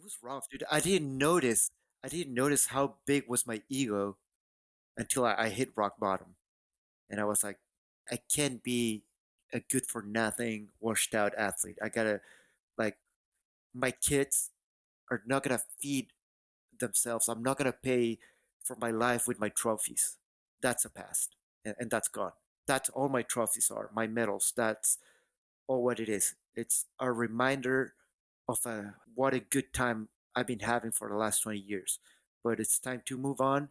was rough, dude. I didn't notice how big was my ego until I hit rock bottom. And I was like, I can't be a good for nothing, washed out athlete. I gotta like my kids are not gonna feed themselves. I'm not gonna pay for my life with my trophies. That's a past. And that's gone. That's all my trophies are, my medals. That's all what it is. It's a reminder of what a good time I've been having for the last 20 years. But it's time to move on.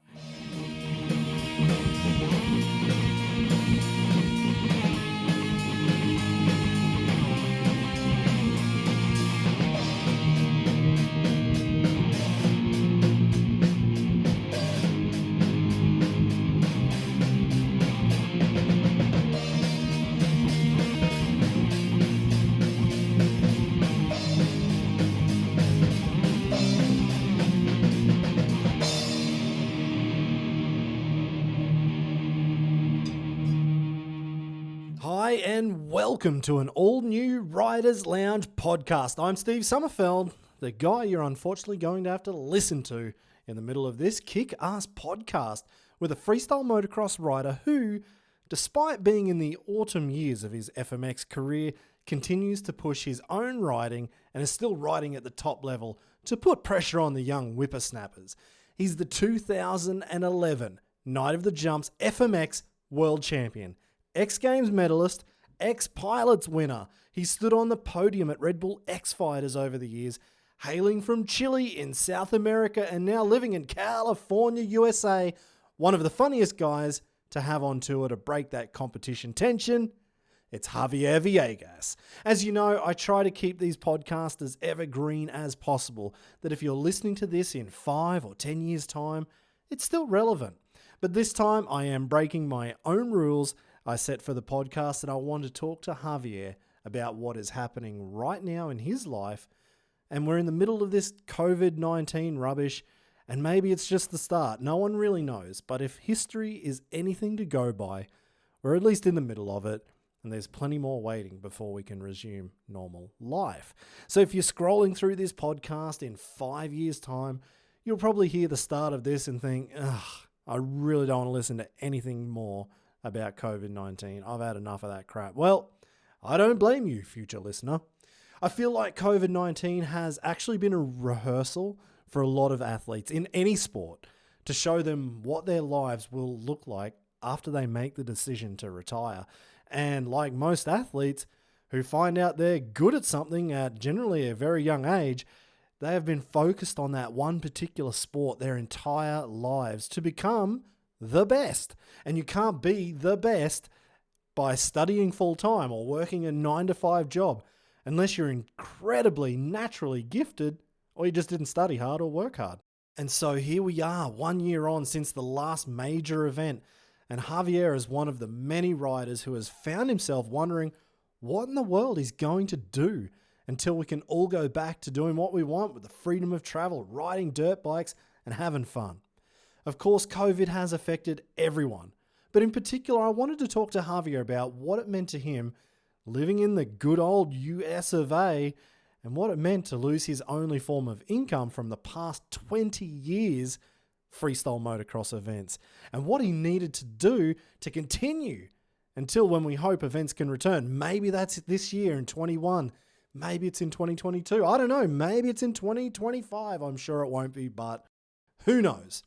Hi, and welcome to an all-new Riders Lounge podcast. I'm Steve Sommerfeld, the guy you're unfortunately going to have to listen to in the middle of this kick-ass podcast with a freestyle motocross rider who, despite being in the autumn years of his FMX career, continues to push his own riding and is still riding at the top level to put pressure on the young whippersnappers. He's the 2011 Night of the Jumps FMX World Champion, X Games medalist, X Pilots winner. He stood on the podium at Red Bull X Fighters over the years, hailing from Chile in South America and now living in California, USA. One of the funniest guys to have on tour to break that competition tension. It's Javier Villegas. As you know, I try to keep these podcasts as evergreen as possible, that if you're listening to this in 5 or 10 years' time, it's still relevant. But this time I am breaking my own rules I set for the podcast, and I want to talk to Javier about what is happening right now in his life. And we're in the middle of this COVID-19 rubbish, and maybe it's just the start. No one really knows. But if history is anything to go by, we're at least in the middle of it, and there's plenty more waiting before we can resume normal life. So if you're scrolling through this podcast in 5 years' time, you'll probably hear the start of this and think, ugh, I really don't want to listen to anything more about COVID-19. I've had enough of that crap. Well, I don't blame you, future listener. I feel like COVID-19 has actually been a rehearsal for a lot of athletes in any sport to show them what their lives will look like after they make the decision to retire. And like most athletes who find out they're good at something at generally a very young age, they have been focused on that one particular sport their entire lives to become the best. And you can't be the best by studying full time or working a 9-to-5 job unless you're incredibly naturally gifted or you just didn't study hard or work hard. And so here we are, 1 year on since the last major event, and Javier is one of the many riders who has found himself wondering what in the world he's going to do until we can all go back to doing what we want with the freedom of travel, riding dirt bikes and having fun. Of course, COVID has affected everyone, but in particular, I wanted to talk to Javier about what it meant to him living in the good old US of A and what it meant to lose his only form of income from the past 20 years freestyle motocross events and what he needed to do to continue until when we hope events can return. Maybe that's this year in 21. Maybe it's in 2022. I don't know. Maybe it's in 2025. I'm sure it won't be, but who knows?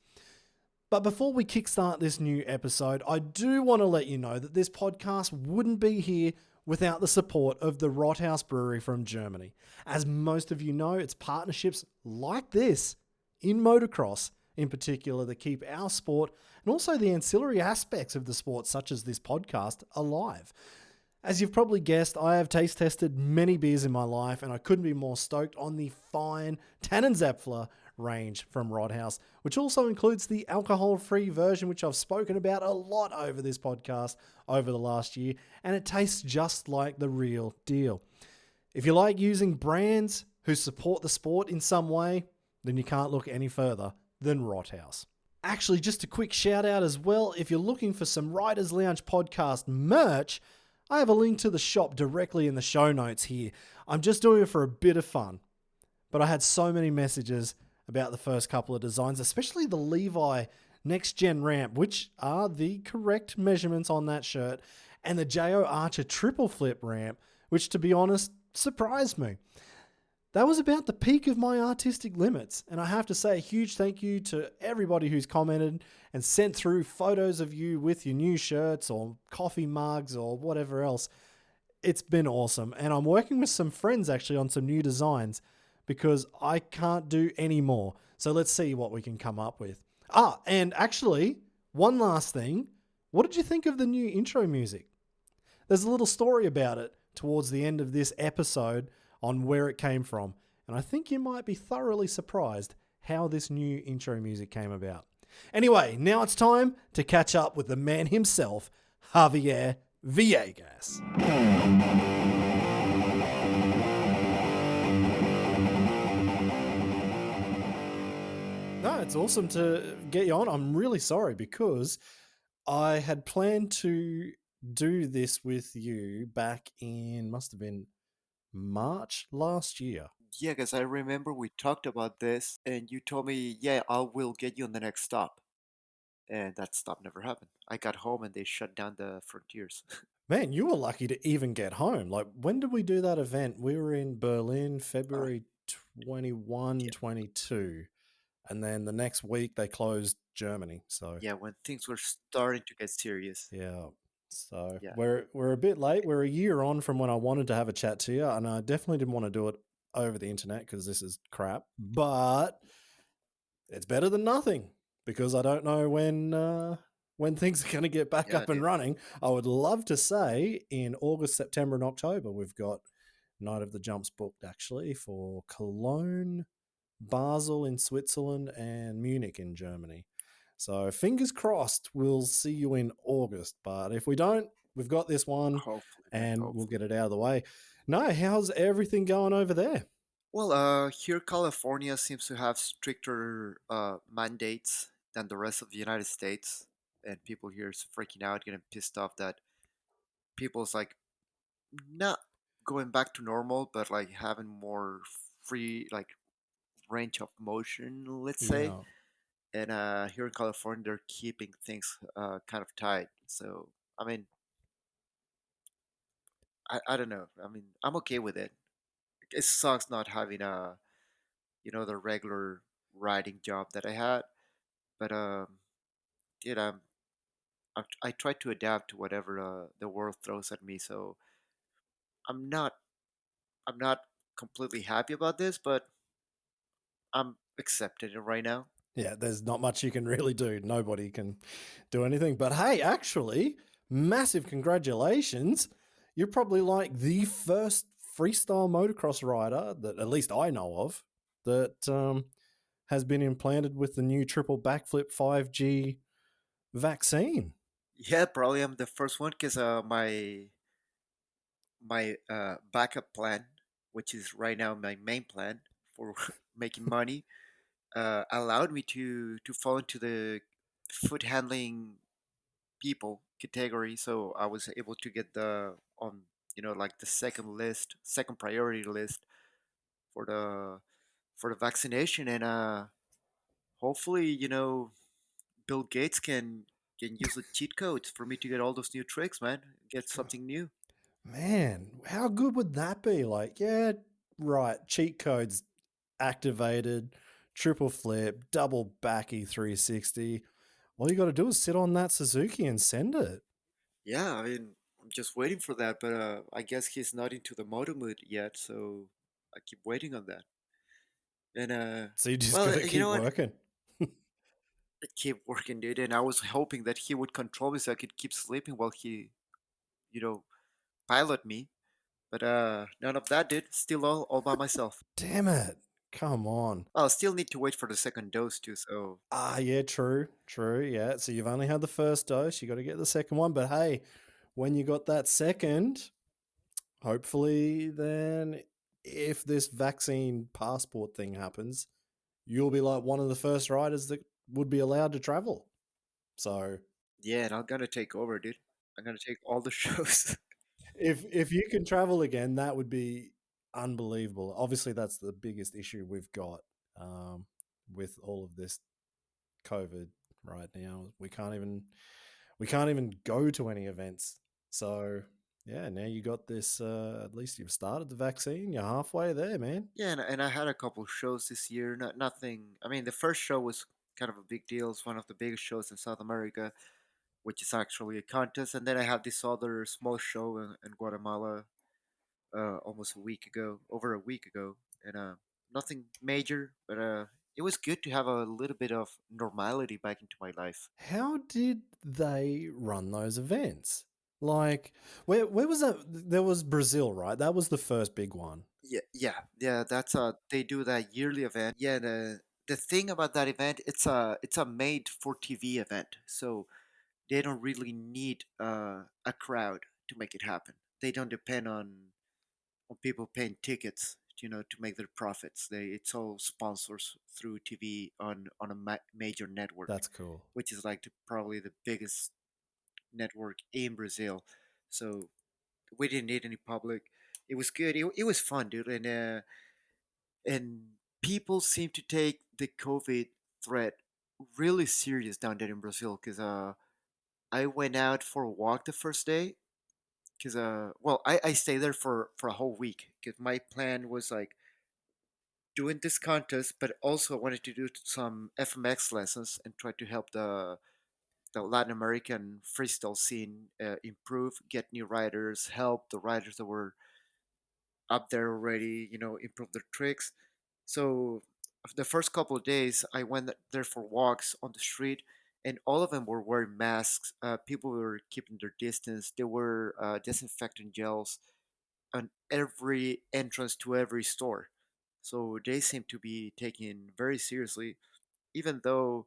But before we kickstart this new episode, I do want to let you know that this podcast wouldn't be here without the support of the Rothaus Brewery from Germany. As most of you know, it's partnerships like this in motocross in particular that keep our sport and also the ancillary aspects of the sport, such as this podcast, alive. As you've probably guessed, I have taste tested many beers in my life, and I couldn't be more stoked on the fine Tannenzäpfler range from Rothaus, which also includes the alcohol-free version, which I've spoken about a lot over this podcast over the last year, and it tastes just like the real deal. If you like using brands who support the sport in some way, then you can't look any further than Rothaus. Actually, just a quick shout out as well, if you're looking for some Riders Lounge podcast merch, I have a link to the shop directly in the show notes here. I'm just doing it for a bit of fun. but I had so many messages about the first couple of designs, especially the Levi Next Gen ramp, which are the correct measurements on that shirt, and the JO Archer triple flip ramp, which, to be honest, surprised me. That was about the peak of my artistic limits. And I have to say a huge thank you to everybody who's commented and sent through photos of you with your new shirts or coffee mugs or whatever else. It's been awesome. And I'm working with some friends actually on some new designs because I can't do any more. So let's see what we can come up with. And actually, one last thing. What did you think of the new intro music? There's a little story about it towards the end of this episode on where it came from. And I think you might be thoroughly surprised how this new intro music came about. Anyway, now it's time to catch up with the man himself, Javier Villegas. No, it's awesome to get you on. I'm really sorry because I had planned to do this with you back in, must have been March last year. Yeah, because I remember we talked about this, and you told me, yeah, I will get you on the next stop. And that stop never happened. I got home and they shut down the frontiers. Man, you were lucky to even get home. Like, when did we do that event? We were in Berlin, Uh, February 21, yeah, 22. And then the next week they closed Germany. So, yeah, when things were starting to get serious. yeah. So Yeah, we're a bit late. We're a year on from when I wanted to have a chat to you, and I definitely didn't want to do it over the internet because this is crap. But it's better than nothing because I don't know when things are going to get back yeah, up and dude. running. I would love to say in August, September, and October we've got Night of the Jumps booked actually for Cologne, Basel in Switzerland, and Munich in Germany. So fingers crossed we'll see you in August. But if we don't, we've got this one Hopefully, man, and we'll hopefully. get it out of the way. No, how's everything going over there? Well, here California seems to have stricter mandates than the rest of the United States, and people here is freaking out, getting pissed off that people's like not going back to normal, but like having more free like range of motion, let's say. Yeah. And here in California, they're keeping things kind of tight. So I mean, I don't know. I mean, I'm okay with it. It sucks not having a the regular writing job that I had, but dude, I try to adapt to whatever the world throws at me. So I'm not I'm not completely happy about this, but I'm accepting it right now. Yeah, there's not much you can really do. Nobody can do anything. But hey, actually, massive congratulations. You're probably like the first freestyle motocross rider that at least I know of that has been implanted with the new triple backflip 5G vaccine. Yeah, probably I'm the first one because my backup plan, which is right now my main plan for making money, allowed me to fall into the food handling people category. So I was able to get the on like the second priority list for the vaccination, and hopefully Bill Gates can use the cheat codes for me to get all those new tricks, man. Get something new. Man, how good would that be? Like, yeah, right, cheat codes activated, triple flip, double backy 360. All you got to do is sit on that Suzuki and send it. Yeah, I mean, I'm just waiting for that, but I guess he's not into the moto mood yet, so I keep waiting on that. And So you just well, got to you know keep what? working. I keep working, dude, and I was hoping that he would control me so I could keep sleeping while he, you know, pilot me. But none of that, dude. Still all by myself. Damn it. Come on. I'll still need to wait for the second dose too. So Ah, yeah, true, true. Yeah. So you've only had the first dose. You got to get the second one. But hey, when you got that second, hopefully, then if this vaccine passport thing happens, you'll be like one of the first riders that would be allowed to travel. So yeah, and I'm gonna take over, dude. I'm gonna take all the shows. if you can travel again, that would be unbelievable. Obviously, that's the biggest issue we've got um, with all of this COVID right now. We can't even go to any events. So yeah, now you got this. At least you've started the vaccine. You're halfway there, man. Yeah, and I had a couple shows this year. Nothing. I mean, the first show was kind of a big deal. It's one of the biggest shows in South America, which is actually a contest. And then I have this other small show in Guatemala, almost a week ago, over a week ago, and nothing major, but it was good to have a little bit of normality back into my life. How did they run those events? Like, where was that? There was Brazil, right? That was the first big one. Yeah. That's they do that yearly event. Yeah, the thing about that event, it's a made for TV event, so they don't really need a crowd to make it happen. They don't depend on people paying tickets, to make their profits. It's all sponsors through TV on a major network, That's cool. which is like probably the biggest network in Brazil. So we didn't need any public. It was good. It was fun, dude, and people seem to take the COVID threat really serious down there in Brazil. Because I went out for a walk the first day. Because well, I stayed there for a whole week. Because my plan was like doing this contest, but also I wanted to do some FMX lessons and try to help the Latin American freestyle scene improve, get new riders, help the riders that were up there already, improve their tricks. So the first couple of days, I went there for walks on the street, and all of them were wearing masks. People were keeping their distance. There were disinfectant gels on every entrance to every store. So they seem to be taken very seriously, even though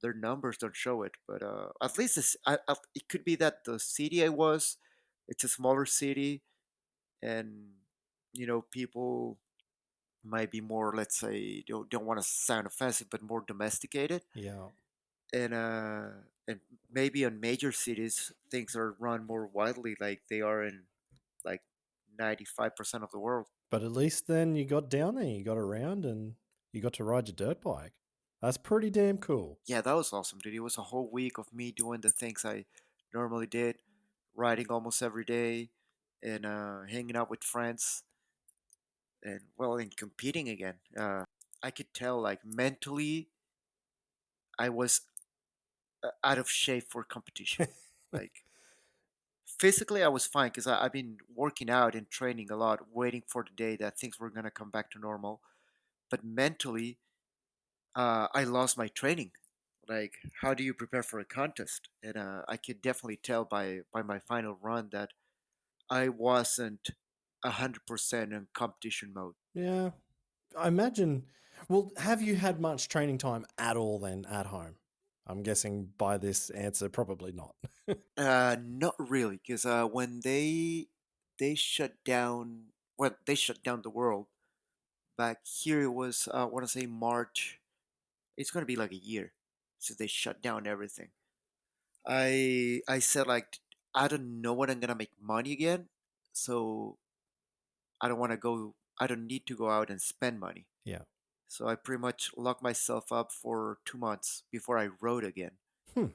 their numbers don't show it. But at least it could be that the city it's a smaller city, and people might be more, let's say, don't want to sound offensive, but more domesticated, Yeah. and and maybe in major cities things are run more widely, like they are in like 95% of the world. But at least then you got down there, you got around, and you got to ride your dirt bike. That's pretty damn cool. Yeah, that was awesome, dude. It was a whole week of me doing the things I normally did, riding almost every day, and hanging out with friends, and well, and competing again. I could tell, like, mentally I was out of shape for competition. Like, physically I was fine because I've been working out and training a lot, waiting for the day that things were gonna come back to normal. But mentally, I lost my training. Like, how do you prepare for a contest? And I could definitely tell by my final run that I wasn't 100% in competition mode. Yeah. I imagine. Well, have you had much training time at all then at home? I'm guessing by this answer, probably not. Not really, because when they shut down, well, they shut down the world. Back here, it was I want to say March. It's gonna be like a year since they shut down everything. I said, like, I don't know when I'm gonna make money again, so I don't want to go. I don't need to go out and spend money. Yeah. So I pretty much locked myself up for 2 months before I rode again. Hmm.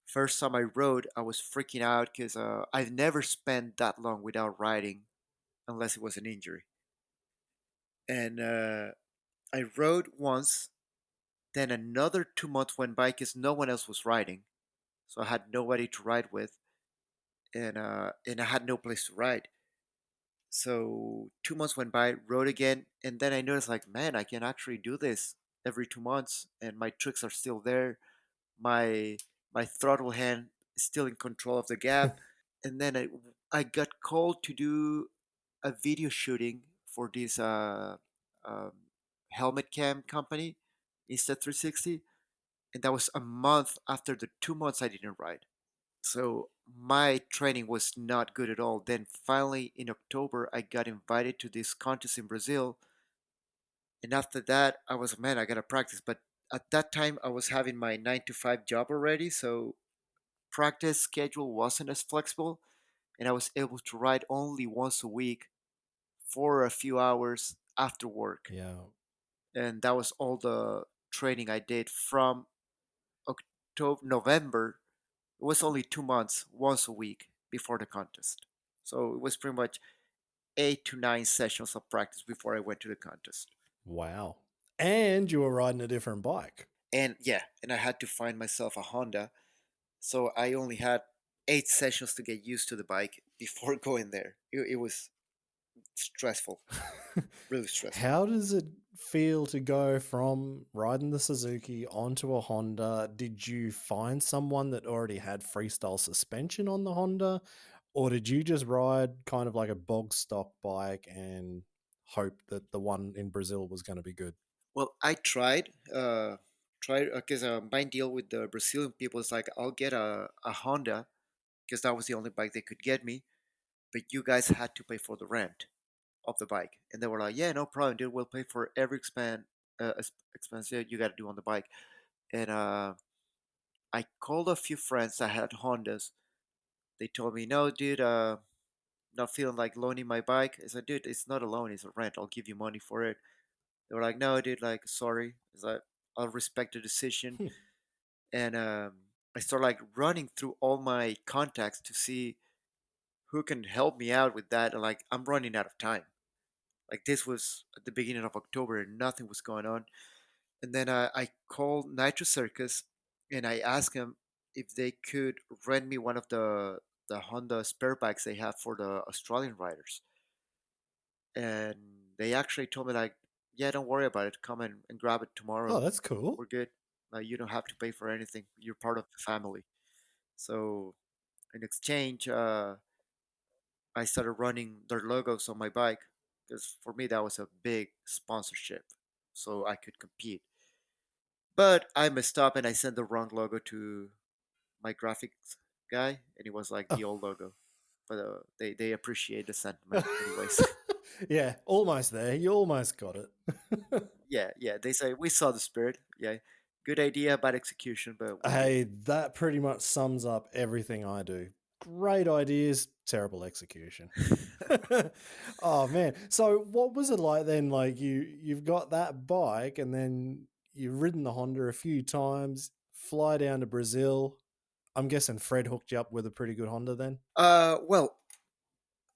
First time I rode, I was freaking out because I've never spent that long without riding unless it was an injury. And I rode once, then another 2 months went by because no one else was riding, so I had nobody to ride with, and I had no place to ride. So 2 months went by, rode again, and then I noticed, like, man, I can actually do this every 2 months, and my tricks are still there. My my throttle hand is still in control of the gap, and then I got called to do a video shooting for this um, helmet cam company, Insta360, and that was a month after the 2 months I didn't ride. So my training was not good at all. Then finally in October, I got invited to this contest in Brazil, and after that, I was, man, I gotta practice. But at that time, I was having my 9 to 5 job already, so practice schedule wasn't as flexible, and I was able to ride only once a week for a few hours after work. Yeah. And that was all the training I did from October, November. It was only 2 months, once a week before the contest. So it was pretty much 8 to 9 sessions of practice before I went to the contest. Wow. And you were riding a different bike. And yeah, and I had to find myself a Honda. So I only had 8 sessions to get used to the bike before going there. It was stressful, really stressful. How does it feel to go from riding the Suzuki onto a Honda? Did you find someone that already had freestyle suspension on the Honda? Or did you just ride kind of like a bog stock bike and hope that the one in Brazil was going to be good? Well, I tried because my deal with the Brazilian people is like I'll get a Honda because that was the only bike they could get me, but you guys had to pay for the rent of the bike, and they were like, yeah, no problem, dude, we'll pay for every expense that you got to do on the bike. And I called a few friends that had Hondas. They told me, no, dude, not feeling like loaning my bike. I said, dude, it's not a loan, it's a rent. I'll give you money for it. They were like, no, dude, like, sorry. It's like, I'll respect the decision. And I started like running through all my contacts to see who can help me out with that. And like, I'm running out of time. Like, this was at the beginning of October and nothing was going on. And then I called Nitro Circus and I asked them if they could rent me one of the Honda spare bikes they have for the Australian riders. And they actually told me like, yeah, don't worry about it. Come and grab it Oh, tomorrow. that's cool. We're good. You don't have to pay for anything. You're part of the family. So in exchange, I started running their logos on my bike because for me that was a big sponsorship, so I could compete. But I messed up and I sent the wrong logo to my graphics guy, and it was like the old logo. But they appreciate the sentiment, anyways. Yeah, almost there. You almost got it. Yeah, yeah. They say we saw the spirit. Yeah, good idea, bad execution, but we get Hey, that pretty much sums up everything I do. Great ideas, terrible execution. it. Oh man. So what was it like then? Like you've got that bike and then you've ridden the Honda a few times, fly down to Brazil. I'm guessing Fred hooked you up with a pretty good Honda then? Well,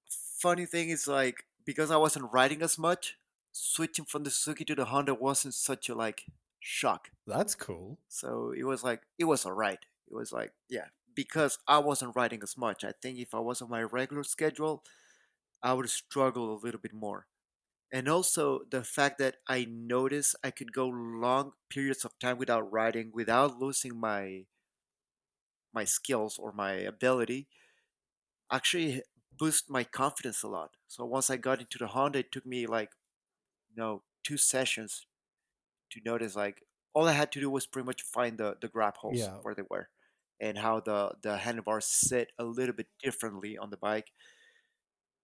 funny thing is like because I wasn't riding as much, switching from the Suzuki to the Honda wasn't such a like shock. That's cool. So it was like it was alright. It was like yeah, because I wasn't riding as much. I think if I was on my regular schedule, I would struggle a little bit more. And also the fact that I noticed I could go long periods of time without riding without losing my skills or my ability actually boost my confidence a lot. So once I got into the Honda, it took me like 2 sessions to notice like all I had to do was pretty much find the grab holes Yeah. where they were and how the handlebars sit a little bit differently on the bike.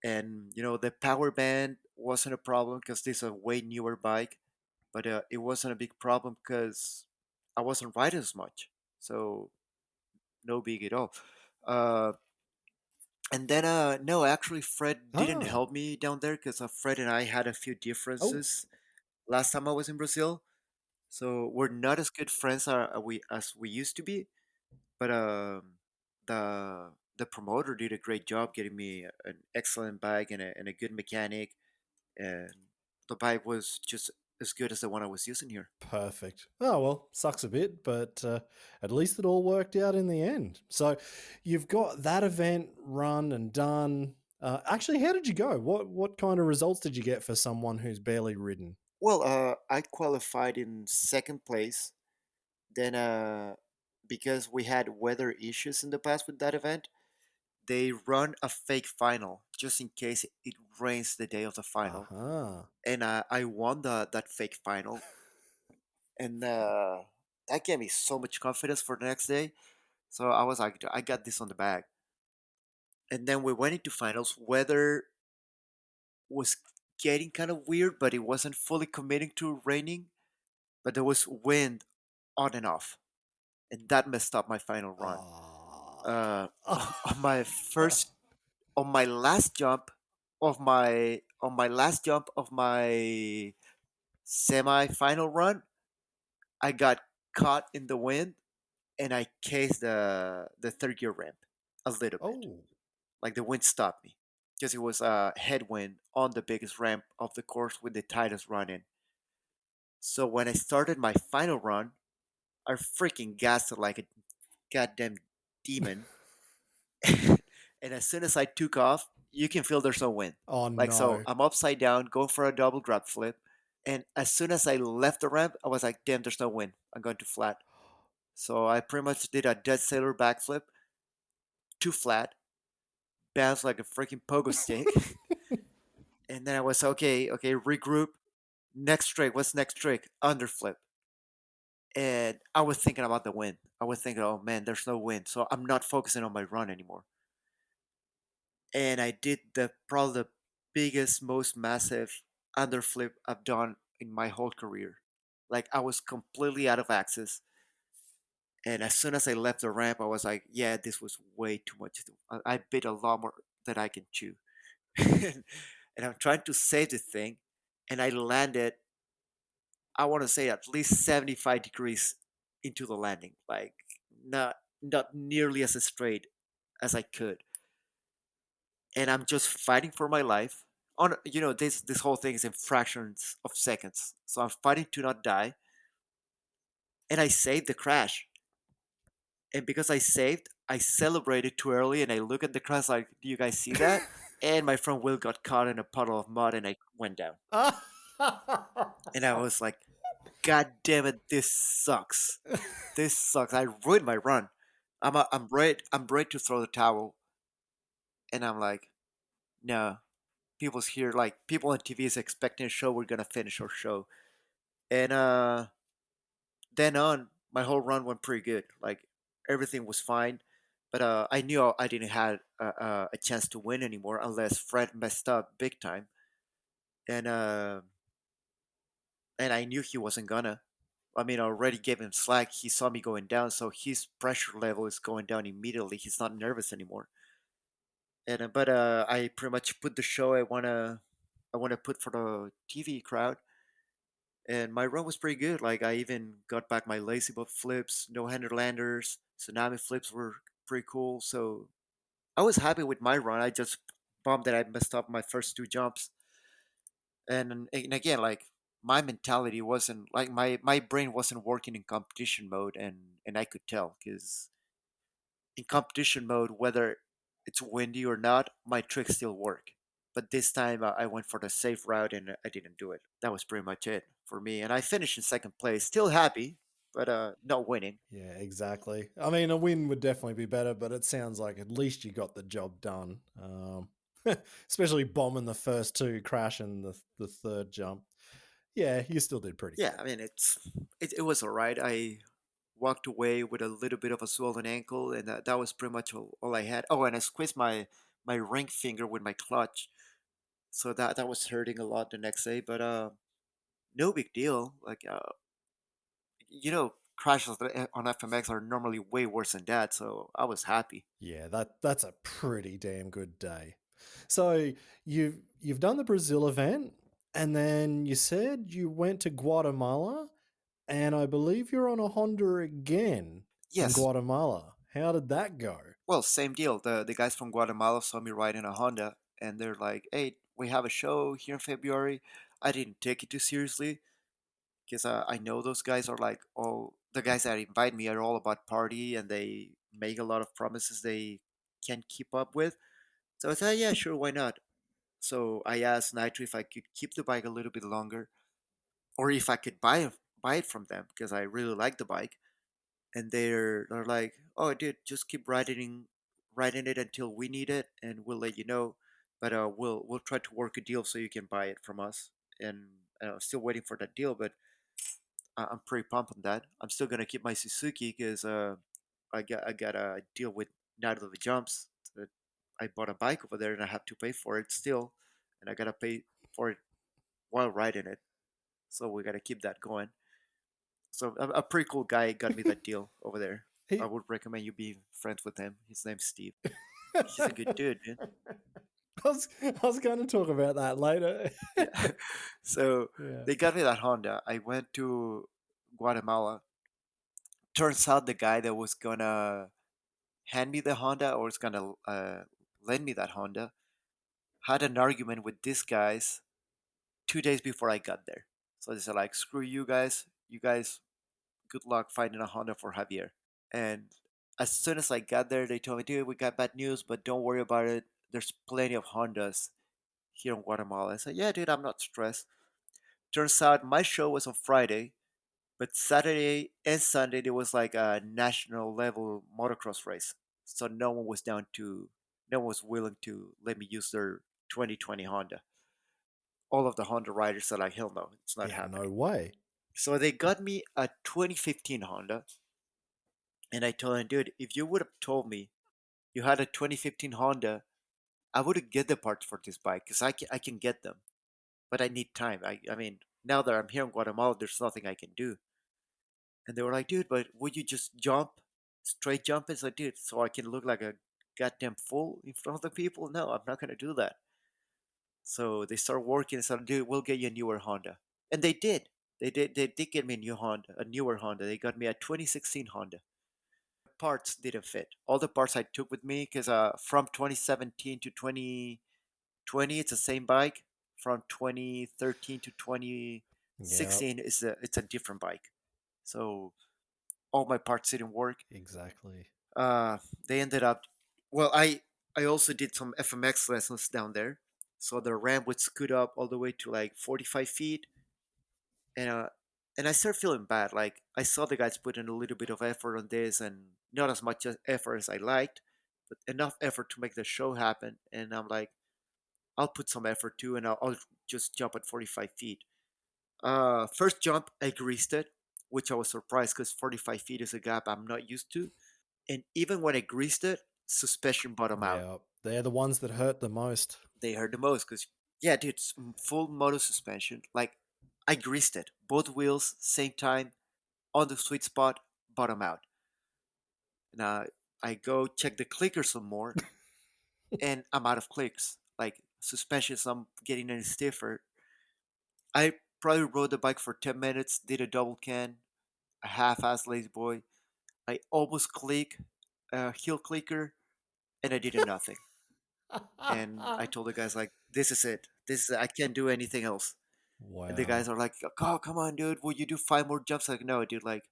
And the power band wasn't a problem because this is a way newer bike, but it wasn't a big problem because I wasn't riding as much, so no big at all. Uh, and then no, actually, Fred didn't Ah. help me down there because Fred and I had a few Oh, differences last time I was in Brazil, so we're not as good friends as we used to be. But the promoter did a great job getting me an excellent bike and a good mechanic, and the bike was just as good as the one I was using here. perfect. Oh, well, sucks a bit, but at least it all worked out in the end. So you've got that event run and done. Actually, how did you go? What kind of results did you get for someone who's barely ridden? Well, I qualified in second place. Then, because we had weather issues in the past with that event, they run a fake final just in case it rains the day of the final. Aha. And I won that fake final, and that gave me so much confidence for the next day. So I was like, I got this on the bag. And then we went into finals. Weather was getting kind of weird, but it wasn't fully committing to raining. But there was wind on and off, and that messed up my final run. Ah. On my last jump of my on my last jump of my semi-final run, I got caught in the wind and I cased the third gear ramp a little bit. Oh, Like the wind stopped me because it was a headwind on the biggest ramp of the course with the tightest run in. So when I started my final run, I freaking gassed it like a goddamn demon. And as soon as I took off, you can feel there's no wind. oh Like, so no. I'm upside down, going for a double grab flip. And as soon as I left the ramp, I was like, damn, there's no wind. I'm going to flat. So I pretty much did a dead sailor backflip to flat, bounced like a freaking pogo stick. And then I was okay, regroup. Next trick, what's next trick? Underflip. And I was thinking about the wind. I was thinking, oh man, there's no wind. So I'm not focusing on my run anymore. And I did the probably the biggest, most massive underflip I've done in my whole career. Like I was completely out of axis. And as soon as I left the ramp, I was like, yeah, this was way too much. I bit a lot more than I can chew. And I'm trying to save the thing. And I landed, I want to say at least 75 degrees into the landing. Like not not nearly as straight as I could. And I'm just fighting for my life. On this whole thing is in fractions of seconds. So I'm fighting to not die. And I saved the crash. And because I saved, I celebrated too early and I look at the crash like, do you guys see that? And my front wheel got caught in a puddle of mud and I went down. And I was like, God damn it, this sucks. This sucks. I ruined my run. I'm ready to throw the towel. And I'm like, no. People's here, like people on TV is expecting a show, we're gonna finish our show. And then on, my whole run went pretty good. Like everything was fine. But I knew I didn't have a chance to win anymore unless Fred messed up big time. And and I knew he wasn't gonna. I mean, I already gave him slack. He saw me going down, so his pressure level is going down immediately. He's not nervous anymore. And but I pretty much put the show I wanna put for the TV crowd, and my run was pretty good. Like I even got back my lazy boat flips, no hander landers, tsunami flips were pretty cool. So I was happy with my run. I just bummed that I messed up my first two jumps, and again, like my mentality wasn't like my brain wasn't working in competition mode, and I could tell because in competition mode, whether it's windy or not, my tricks still work. But this time I went for the safe route and I didn't do it. That was pretty much it for me. And I finished in second place, still happy, but not winning. Yeah, exactly. I mean, a win would definitely be better, but it sounds like at least you got the job done. Especially bombing the first two, crashing the third jump. Yeah, you still did pretty Yeah, good. I mean it was all right. I walked away with a little bit of a swollen ankle, and that was pretty much all I had. Oh, and I squeezed my ring finger with my clutch, so that was hurting a lot the next day. But no big deal. Like crashes on FMX are normally way worse than that, so I was happy. Yeah, that's a pretty damn good day. So you've done the Brazil event, and then you said you went to Guatemala, and I believe you're on a Honda again in Yes, Guatemala. How did that go? well, same deal. The guys from Guatemala saw me riding a Honda, and they're like, "Hey, we have a show here in February." I didn't take it too seriously because I know those guys are like all the guys that invite me are all about party, and they make a lot of promises they can't keep up with. So I thought, yeah, sure, why not? So I asked Nitro if I could keep the bike a little bit longer, or if I could buy it from them because I really like the bike. And they're like, "Oh, dude, just keep riding it until we need it, and we'll let you know. But we'll try to work a deal so you can buy it from us." And I'm still waiting for that deal, but I'm pretty pumped on that. I'm still gonna keep my Suzuki because I got a deal with Night of the Jumps. That I bought a bike over there and I have to pay for it still, and I gotta pay for it while riding it. So we gotta keep that going. So a pretty cool guy got me that deal over there. I He would recommend you being friends with him. His name's Steve. He's a good dude, man. I was going to talk about that later. Yeah. So Yeah. they got me that Honda. I went to Guatemala. Turns out the guy that was gonna hand me the Honda or was gonna lend me that Honda had an argument with these guys 2 days before I got there. So they said like, "Screw you guys. You guys, good luck finding a Honda for Javier." And as soon as I got there, they told me, "Dude, we got bad news, but don't worry about it. There's plenty of Hondas here in Guatemala." I said, "Yeah, dude, I'm not stressed." Turns out my show was on Friday, but Saturday and Sunday there was like a national level motocross race. So no one was willing to let me use their 2020 Honda. All of the Honda riders are like, hell no, it's not Yeah, no happening. way. So they got me a 2015 Honda, and I told them, dude, if you would have told me you had a 2015 Honda, I would get the parts for this bike because I can get them, but I need time. I mean, now that I'm here in Guatemala, there's nothing I can do. And they were like, dude, but would you just jump, straight jump? As I did, so I can look like a goddamn fool in front of the people? No, I'm not gonna do that. So they started working and said, dude, we'll get you a newer Honda. And they did. They did get me a new Honda, a newer Honda. They got me a 2016 Honda. Parts didn't fit. All the parts I took with me, because from 2017 to 2020, it's the same bike. From 2013 to Yeah, 2016, it's a different bike. So all my parts didn't work. exactly. Uh, they ended up. Well, I also did some FMX lessons down there, so the ramp would scoot up all the way to like 45 feet, and I started feeling bad. Like I saw the guys put in a little bit of effort on this, and not as much effort as I liked, but enough effort to make the show happen. And I'm like, I'll put some effort too, and I'll just jump at 45 feet. First jump, I greased it, which I was surprised because 45 feet is a gap I'm not used to. And even when I greased it, suspension bottom out. Yeah, they're the ones that hurt the most. They hurt the most because, yeah, dude, full motor suspension. Like, I greased it. Both wheels, same time, on the sweet spot, bottom out. Now, I go check the clicker some more, and I'm out of clicks. Like, suspension's not getting any stiffer. I probably rode the bike for 10 minutes, did a double can, a half-ass lazy boy. I almost click, heel clicker, and I did nothing. And I told the guys like, "This is it. I can't do anything else." And the guys Wow. are like, "Oh, come on, dude. Will you do 5 more jumps?" Like, no, dude. Like,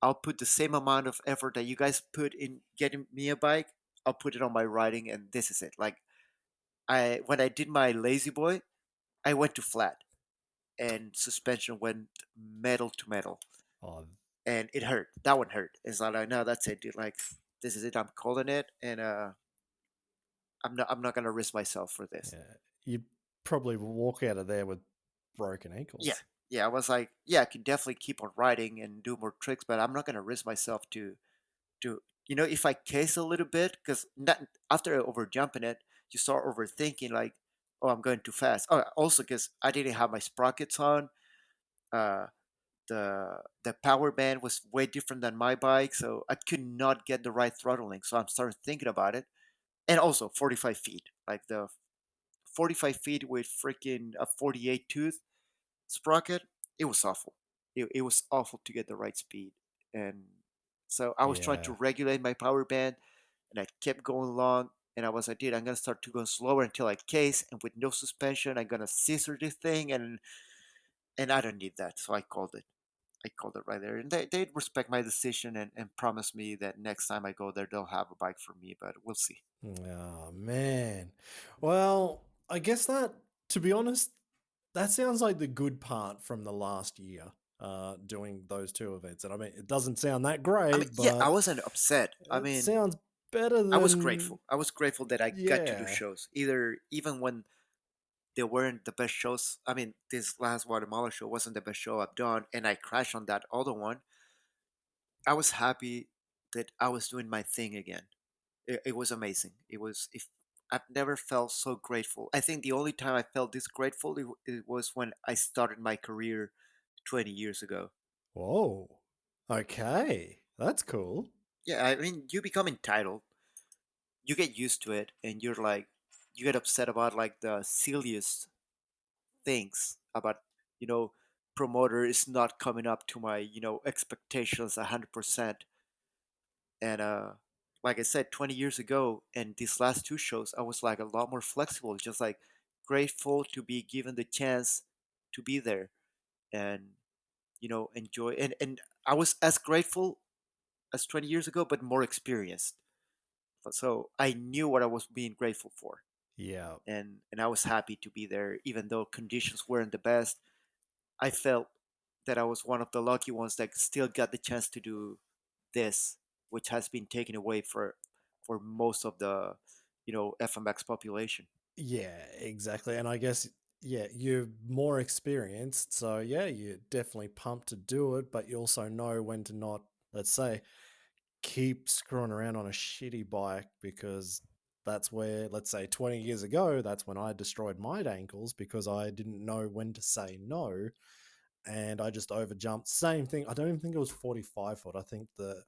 I'll put the same amount of effort that you guys put in getting me a bike. I'll put it on my riding, and this is it. Like, I when I did my lazy boy, I went to flat, and suspension went metal to metal, Oh, and it hurt. That one hurt. It's like, no, that's it, dude. Like, this is it. I'm calling it, and I'm not gonna risk myself for this. yeah. You'd probably walk out of there with broken Yeah, ankles. yeah. I was like, yeah, I can definitely keep on riding and do more tricks, but I'm not gonna risk myself to if I case a little bit, because after over jumping it, you start overthinking like, oh, I'm going too fast. Oh, also because I didn't have my sprockets on. Uh, the power band was way different than my bike, so I could not get the right throttling. So I'm started thinking about it, and also 45 feet, like the 45 feet with freaking a 48 tooth sprocket, it was awful. It was awful to get the right speed. And so I was trying to Yeah. regulate my power band, and I kept going along. And I was like, dude, I'm going to start to go slower until I case. And with no suspension, I'm going to scissor this thing. And I don't need that. So I called it. I called it right there. And they respect my decision and promise me that next time I go there, they'll have a bike for me. But we'll see. Oh, man. Well, I guess that, to be honest, that sounds like the good part from the last year, doing those two events. And I mean, it doesn't sound that I mean, great, yeah, I but wasn't upset. I it mean, sounds better I was than, grateful. I was grateful that I got to do yeah. shows. Even when they weren't the best shows. I mean, this last Guatemala show wasn't the best show I've done, and I crashed on that other one. I was happy that I was doing my thing again. It was amazing. If I've never felt so grateful. I think the only time I felt this grateful it was when I started my career 20 years ago. Whoa. Okay. That's cool. Yeah, I mean, you become entitled. You get used to it, and you're like, you get upset about like the silliest things about, you know, promoter is not coming up to my, expectations 100%. And like I said, 20 years ago and these last two shows, I was like a lot more flexible, just like grateful to be given the chance to be there and, enjoy. And I was as grateful as 20 years ago, but more experienced. So I knew what I was being grateful for. Yeah. And I was happy to be there, even though conditions weren't the best. I felt that I was one of the lucky ones that still got the chance to do this, which has been taken away for most of the, FMX population. Yeah, exactly. And I guess, yeah, you're more experienced. So, yeah, you're definitely pumped to do it, but you also know when to not, let's say, keep screwing around on a shitty bike because that's where, let's say, 20 years ago, that's when I destroyed my ankles because I didn't know when to say no and I just overjumped. Same thing. I don't even think it was 45 foot. I think the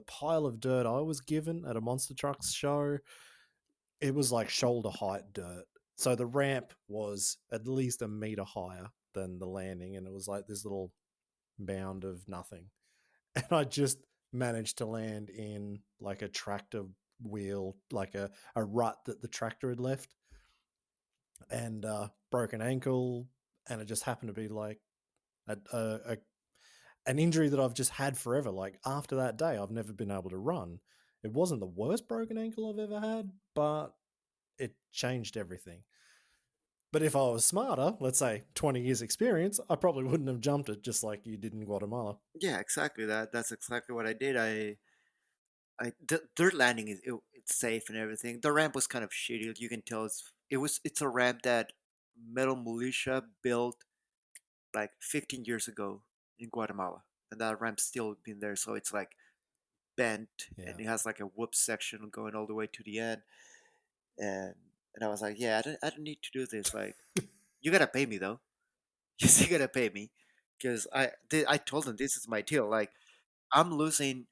pile of dirt I was given at a monster trucks show, it was like shoulder height dirt. So the ramp was at least a meter higher than the landing, and it was like this little mound of nothing. And I just managed to land in like a tractor wheel, like a rut that the tractor had left, and broken ankle. And it just happened to be like a an injury that I've just had forever. Like after that day, I've never been able to run. It wasn't the worst broken ankle I've ever had, but it changed everything. But if I was smarter, let's say 20 years experience, I probably wouldn't have jumped it just like you did in Guatemala. Yeah, exactly. That's exactly what I did. The dirt landing it's safe and everything. The ramp was kind of shitty. You can tell it's a ramp that Metal Militia built like 15 years ago in Guatemala, and that ramp's still been there. So it's like bent, and Yeah. it has like a whoop section going all the way to the end. And and I was like, yeah, I don't need to do this. Like, you gotta pay me though. You still gotta pay me because I told them this is my deal. Like, I'm losing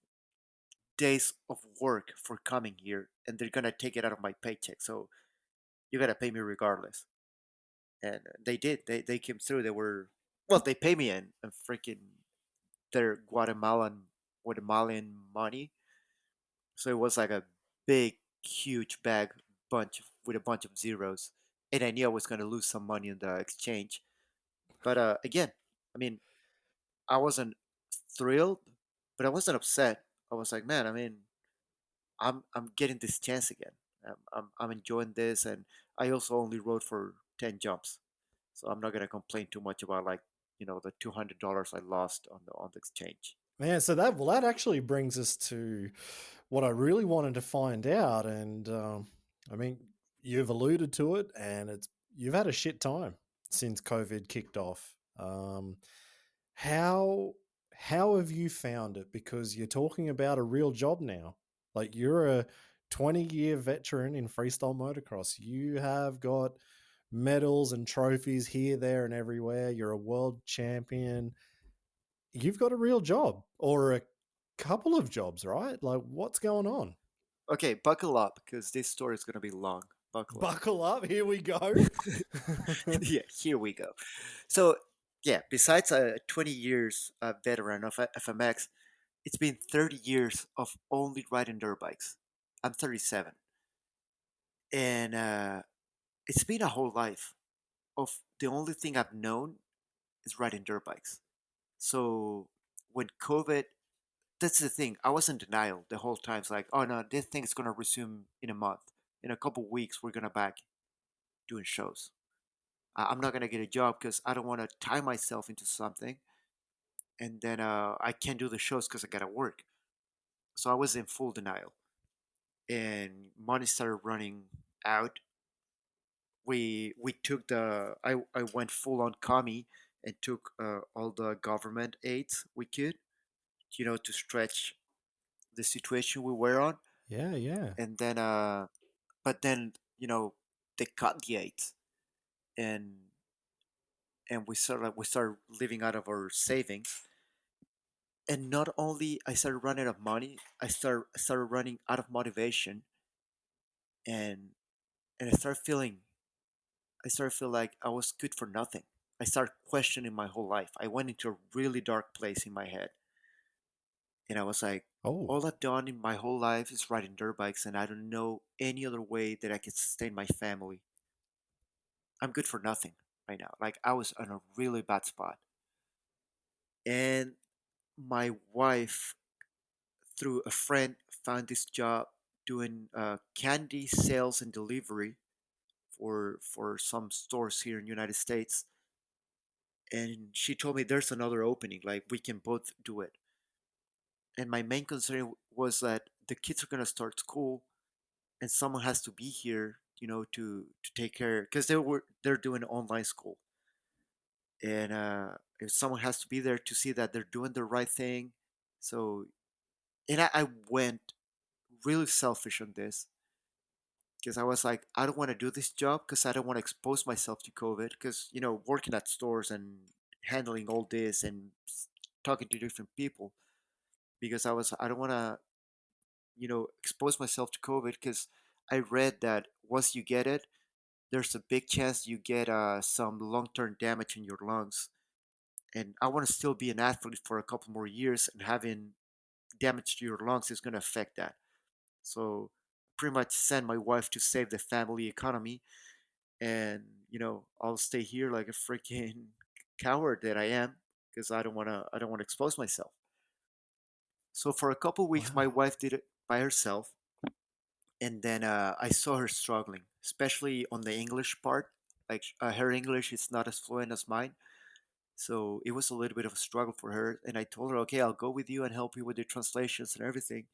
days of work for coming here, and they're gonna take it out of my paycheck. So you gotta pay me regardless. And they did. They came through. They pay me in freaking their Guatemalan money. So it was like a big, huge bag, with a bunch of zeros, and I knew I was gonna lose some money in the exchange. But again, I mean, I wasn't thrilled, but I wasn't upset. I was like, man, I mean, I'm getting this chance again. I'm enjoying this, and I also only rode for 10 jumps, so I'm not gonna complain too much about like the $200 I lost on the exchange. Man, so that actually brings us to what I really wanted to find out, and I mean, you've alluded to it, and you've had a shit time since COVID kicked off. How how have you found it? Because you're talking about a real job now. Like you're a 20-year veteran in freestyle motocross. You have got medals and trophies here, there, and everywhere. You're a world champion. You've got a real job or a couple of jobs, right? Like what's going on? Okay, buckle up because this story is gonna be long. Buckle up. Buckle up, here we go. Yeah, here we go. So, yeah, besides a 20 years veteran of FMX, it's been 30 years of only riding dirt bikes. I'm 37, and it's been a whole life of the only thing I've known is riding dirt bikes. So when COVID, that's the thing. I was in denial the whole time. It's like, oh no, this thing is gonna resume in a month. In a couple weeks, we're gonna back doing shows. I'm not gonna get a job because I don't want to tie myself into something, and then I can't do the shows because I gotta work. So I was in full denial, and money started running out. We took I went full on commie and took all the government aids we could, to stretch the situation we were on, Yeah, yeah. and then but then they cut the aids, and we started living out of our savings. And not only I started running out of money, I started running out of motivation, and and I started feeling like I was good for nothing. I started questioning my whole life. I went into a really dark place in my head, and I was like, Oh, all I've done in my whole life is riding dirt bikes, and I don't know any other way that I could sustain my family. I'm good for nothing right now. Like I was on a really bad spot. And my wife, through a friend, found this job doing candy sales and delivery for some stores here in the United States. And she told me there's another opening, like we can both do it. And my main concern was that the kids are gonna start school, and someone has to be here, to take care because they're doing online school, and if someone has to be there to see that they're doing the right thing. So, and I went really selfish on this because I was like, I don't want to do this job because I don't want to expose myself to COVID. Because working at stores and handling all this and talking to different people, because I don't want to expose myself to COVID because I read that once you get it, there's a big chance you get some long-term damage in your lungs. And I want to still be an athlete for a couple more years, and having damage to your lungs is going to affect that. So pretty much send my wife to save the family economy, and I'll stay here like a freaking coward that I am because I don't want to expose myself. So for a couple weeks my wow. wife did it by herself, and then I saw her struggling, especially on the English part. Like her English is not as fluent as mine, so it was a little bit of a struggle for her. And I told her, okay, I'll go with you and help you with the translations and everything.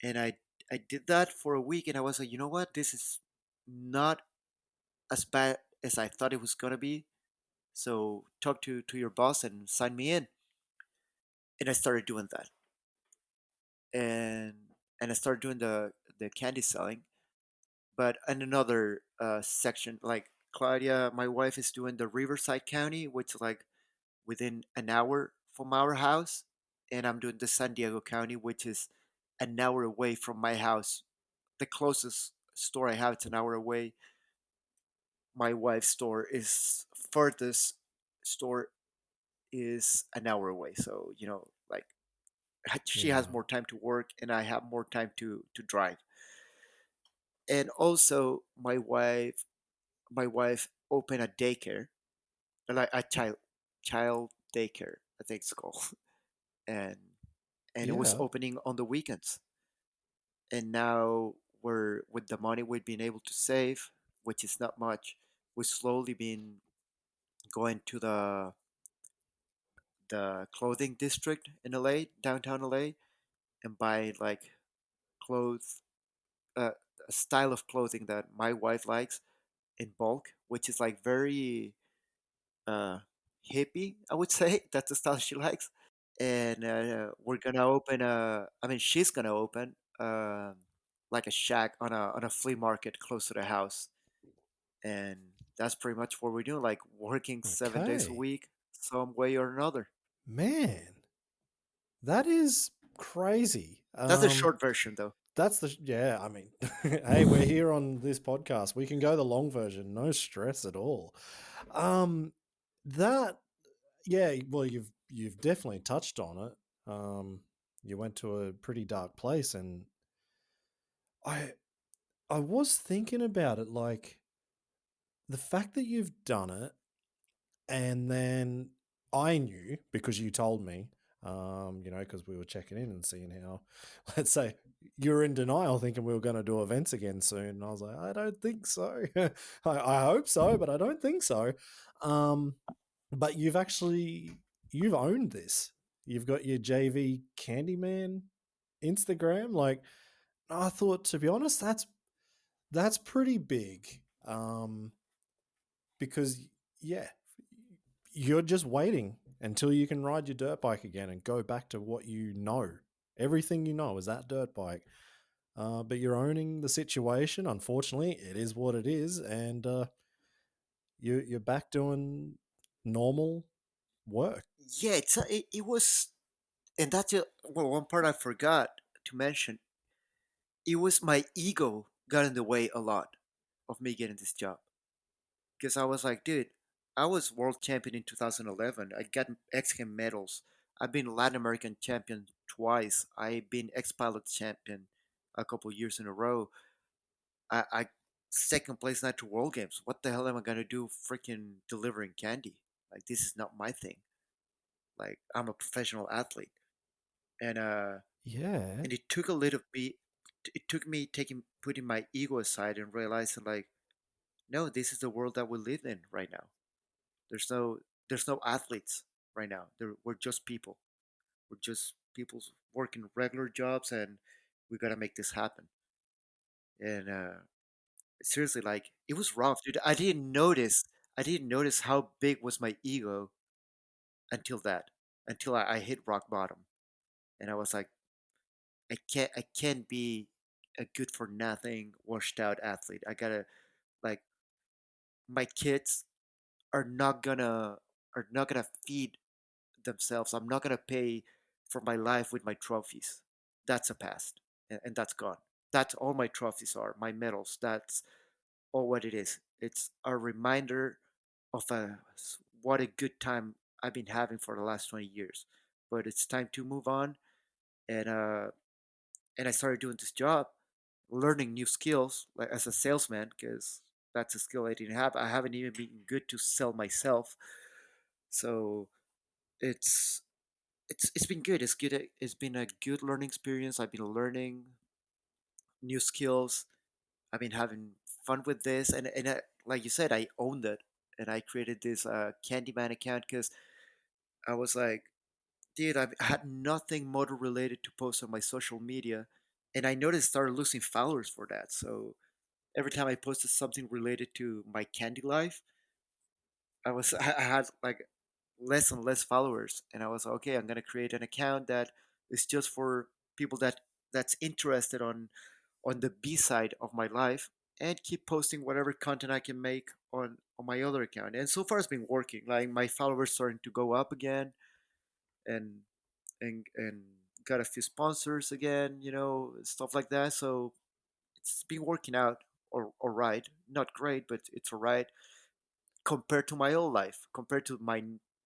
And I did that for a week, and I was like, you know what, this is not as bad as I thought it was gonna be. So talk to your boss and sign me in. And I started doing that, and I started doing the candy selling. But in another section, like Claudia, my wife is doing the Riverside County, which is like within an hour from our house, and I'm doing the San Diego County, which is an hour away from my house. The closest store I have, it's an hour away. My wife's store is furthest store is an hour away. So like she has Yeah. more time to work, and I have more time to drive. And also, my wife opened a daycare, like a child daycare, I think it's called, and it was Yeah. opening on the weekends. And now we're with the money we've been able to save, which is not much. We've slowly been going to the clothing district in LA, downtown LA, and buy like clothes, a style of clothing that my wife likes in bulk, which is like very uh, hippie, I would say. That's the style she likes. And we're gonna open I mean, she's gonna open like a shack on a flea market close to the house, and that's pretty much what we're doing. Like working 7 days a Okay. week, some way or another. Man, that is crazy. That's a short version, though. That's the yeah. I mean, hey, we're here on this podcast. We can go the long version, no stress at all. Um, that yeah. Well, you've definitely touched on it. You went to a pretty dark place, and I I was thinking about it, like the fact that you've done it. And then I knew because you told me, because we were checking in and seeing how, let's say, you were in denial thinking we were going to do events again soon. And I was like, I don't think so. I hope so, but I don't think so. Um, but you've owned this. You've got your JV Candyman Instagram. Like, I thought, to be honest, that's pretty big. Because yeah, you're just waiting until you can ride your dirt bike again and go back to what you know. Everything you know is that dirt bike. But you're owning the situation. Unfortunately, it is what it is, and you're back doing normal work. Yeah, it was, and that's it. Well, one part I forgot to mention. It was my ego got in the way a lot of me getting this job because I was like, dude, I was world champion in 2011. I got Mexican medals. I've been Latin American champion twice. I've been ex-pilot champion a couple years in a row. I second place at World Games. What the hell am I gonna do? Freaking delivering candy? Like this is not my thing. Like I'm a professional athlete, and Yeah. and it took a little bit. It took me taking putting my ego aside and realizing like, no, this is the world that we live in right now. There's no there's no athletes right now. We're just people. We're just people working regular jobs, and we gotta make this happen. And seriously, like it was rough, dude. I didn't notice how big was my ego until I hit rock bottom, and I was like, I can't be a good for nothing, washed out athlete. I gotta like my kids are not gonna are not gonna feed themselves. I'm not gonna pay for my life with my trophies. That's a past, and that's gone. That's all my trophies are, my medals. That's all what it is. It's a reminder of what a good time I've been having for the last 20 years. But it's time to move on, and I started doing this job, learning new skills like as a salesman because that's a skill I didn't have. I haven't even been good to sell myself, so it's it's been good. It's good. It's been a good learning experience. I've been learning new skills. I've been having fun with this, and like you said, I owned it, and I created this Candyman account because I was like, dude, I had nothing motor related to post on my social media, and I noticed I started losing followers for that. So every time I posted something related to my candy life, I had like less and less followers, and I was like, okay, I'm gonna create an account that is just for people that's interested on the B side of my life, and keep posting whatever content I can make on my other account. And so far, it's been working. Like my followers starting to go up again, and and got a few sponsors again, stuff like that. So it's been working out all right. Not great, but it's all right compared to my old life. Compared to my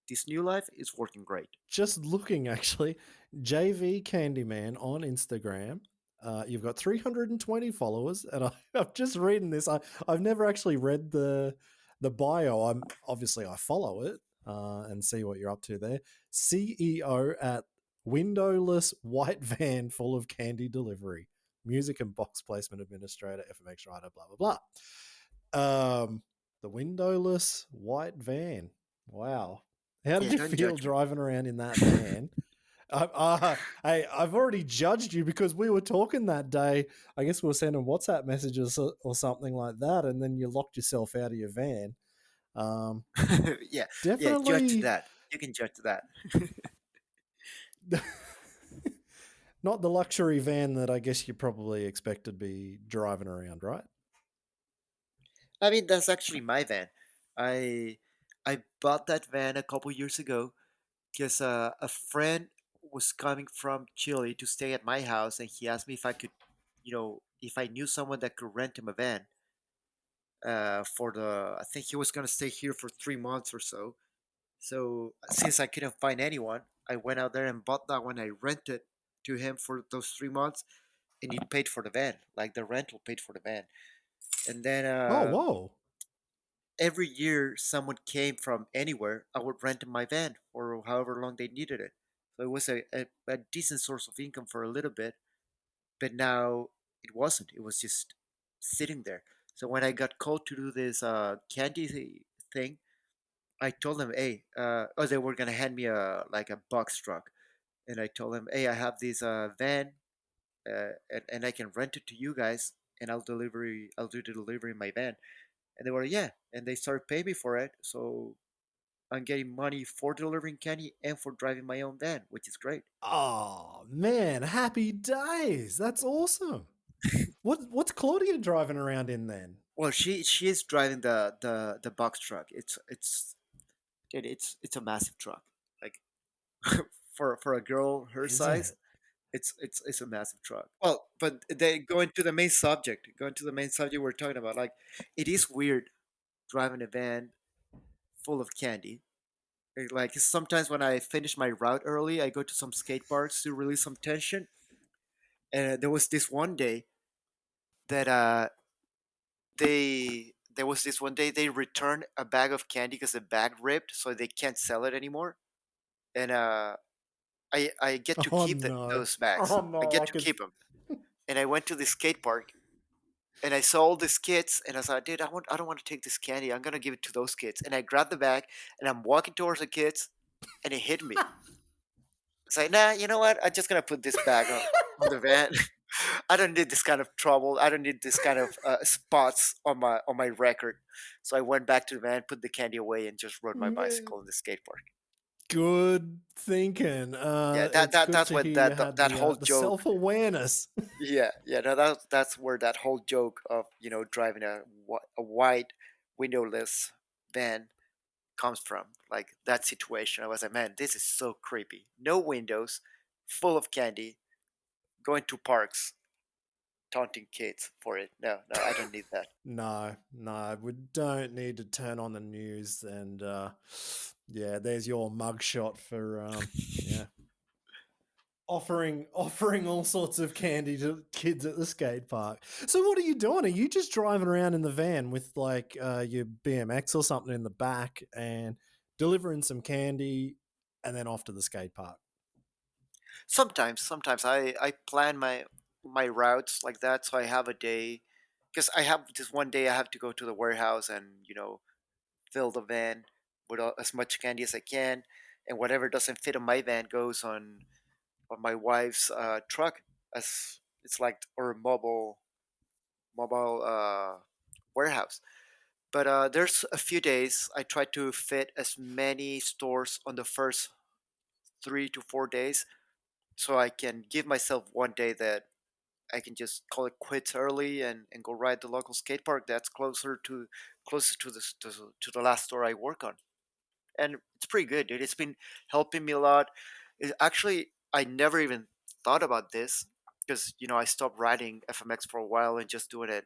this new life, it's working great. Just looking actually, JV Candyman on Instagram. You've got 320 followers, and I'm just reading this. I've never actually read the bio. I follow it and see what you're up to there. CEO at windowless white van full of candy delivery, music and box placement administrator, FMX writer, blah blah blah. The windowless white van. Wow. How did Yeah, you don't feel judge me. driving around in that van? Hey, I've already judged you because we were talking that day. I guess we were sending WhatsApp messages or something like that, and then you locked yourself out of your van. Um, Yeah, yeah, judge Definitely that. You can judge that. not the luxury van that I guess you probably expect to be driving around, right? I mean, that's actually my van. I I bought that van a couple years ago because a friend was coming from Chile to stay at my house, and he asked me if I could, if I knew someone that could rent him a van. For the, I think he was gonna stay here for 3 months or so. So since I couldn't find anyone, I went out there and bought that one. I rented to him for those 3 months, and he paid for the van. Like the rental paid for the van. And then Oh, whoa. every year someone came from anywhere, I would rent my van for however long they needed it. So it was a decent source of income for a little bit, but now it wasn't. It was just sitting there. So when I got called to do this candy thing, I told them, hey, they were gonna hand me a box truck, and I told them, hey, I have this van, and I can rent it to you guys, and I'll do the delivery in my van. And they were, yeah, and they started paying me for it. So I'm getting money for delivering candy and for driving my own van, which is great. Oh man, happy days. That's awesome. What's Claudia driving around in then? Well, she is driving the box truck. Dude, it's a massive truck. Like for a girl her Is size, it? It's a massive truck. Well, but they going to the main subject. Going to the main subject we're talking about. Like, it is weird driving a van full of candy. Like sometimes when I finish my route early, I go to some skate parks to release some tension. And there was this one day that there was this one day they returned a bag of candy because the bag ripped, so they can't sell it anymore. And I get to Oh keep no. those bags. Oh I no, get I to could. keep them. And I went to the skate park and I saw all these kids and I was like, dude, I don't want to take this candy. I'm gonna give it to those kids. And I grabbed the bag and I'm walking towards the kids and it hit me. It's like, nah, you know what? I'm just gonna put this bag on the van. I don't need this kind of trouble. I don't need this kind of spots on my record. So I went back to the van, put the candy away, and just rode my Man, bicycle in the skate park. good thinking. Yeah, It's good that's to what hear you had that whole the joke. self awareness. Yeah, yeah, no, that's where that whole joke of driving a white windowless van comes from. Like that situation, I was like, man, this is so creepy. No windows, full of candy, going to parks, taunting kids for it. No, no, I don't need that. No, no, we don't need to turn on the news. And yeah, there's your mugshot for yeah, offering all sorts of candy to kids at the skate park. So what are you doing? Are you just driving around in the van with like your BMX or something in the back and delivering some candy and then off to the skate park? Sometimes I plan my routes like that, so I have a day because I have this one day I have to go to the warehouse and fill the van with as much candy as I can, and whatever doesn't fit on my van goes on my wife's truck, as it's like or mobile warehouse. But there's a few days I try to fit as many stores on the first 3 to 4 days, so I can give myself one day that I can just call it quits early and go ride the local skate park that's closer to to the last store I work on. And it's pretty good, dude. It's been helping me a lot. Actually, I never even thought about this because I stopped riding FMX for a while and just doing it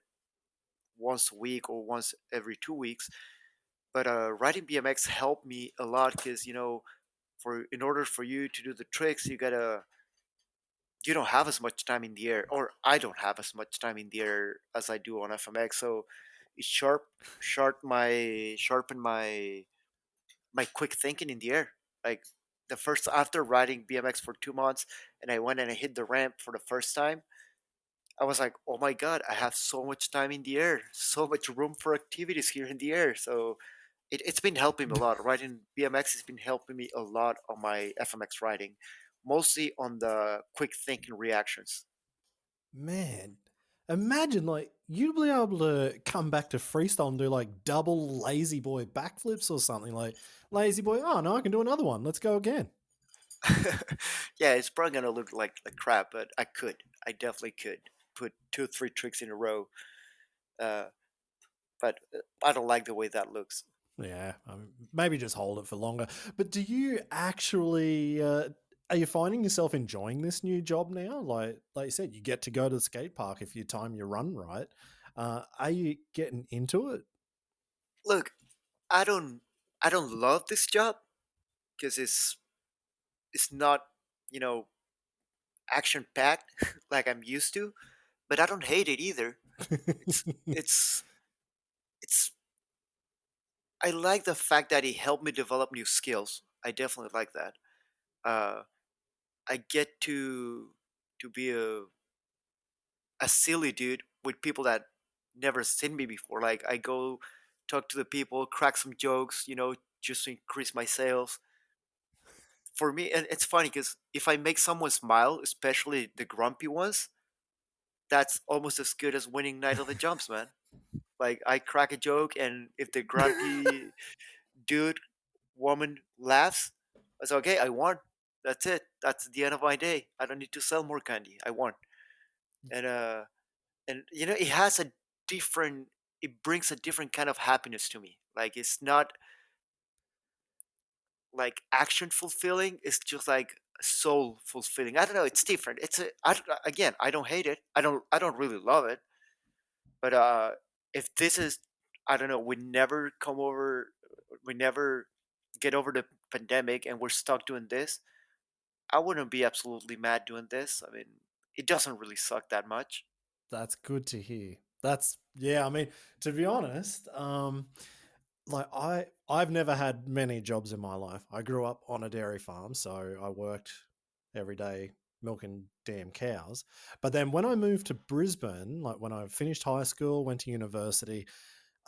once a week or once every 2 weeks. But riding BMX helped me a lot because for in order for you to do the tricks, you don't have as much time in the air, or I don't have as much time in the air as I do on FMX. So it sharpened my quick thinking in the air. Like the first after riding BMX for 2 months, and I went and I hit the ramp for the first time. I was like, oh my god, I have so much time in the air, so much room for activities here in the air. So it's been helping me a lot. Riding BMX has been helping me a lot on my FMX riding, mostly on the quick thinking reactions. Man, imagine like you'd be able to come back to freestyle and do like double lazy boy backflips or something like lazy boy. Oh no, I can do another one. Let's go again. Yeah, it's probably gonna look like crap, but I could. I definitely could put 2 3 tricks in a row. Uh, but I don't like the way that looks. Yeah, maybe just hold it for longer. But do you actually? Are you finding yourself enjoying this new job now? Like you said, you get to go to the skate park if you time your run right. Are you getting into it? Look, I don't I don't love this job because it's not you know action packed like I'm used to, but I don't hate it either. It's it's it's I like the fact that it helped me develop new skills. I definitely like that. Uh, I get to be a silly dude with people that never seen me before. Like I go talk to the people, crack some jokes, just to increase my sales. For me, and it's funny because if I make someone smile, especially the grumpy ones, that's almost as good as winning Night of the Jumps, man. Like I crack a joke, and if the grumpy dude, woman laughs, I say, okay, I won. That's it. That's the end of my day. I don't need to sell more candy. I won. And it has a different. It brings a different kind of happiness to me. Like it's not like action fulfilling. It's just like soul fulfilling. I don't know. It's different. Again, I don't hate it. I don't really love it. But if this is, I don't know, we never get over the pandemic, and we're stuck doing this. I wouldn't be absolutely mad doing this. I mean, it doesn't really suck that much. That's good to hear. That's yeah, I mean, to be honest, like I've never had many jobs in my life. I grew up on a dairy farm, so I worked every day milking damn cows. But then when I moved to Brisbane, like when I finished high school, went to university,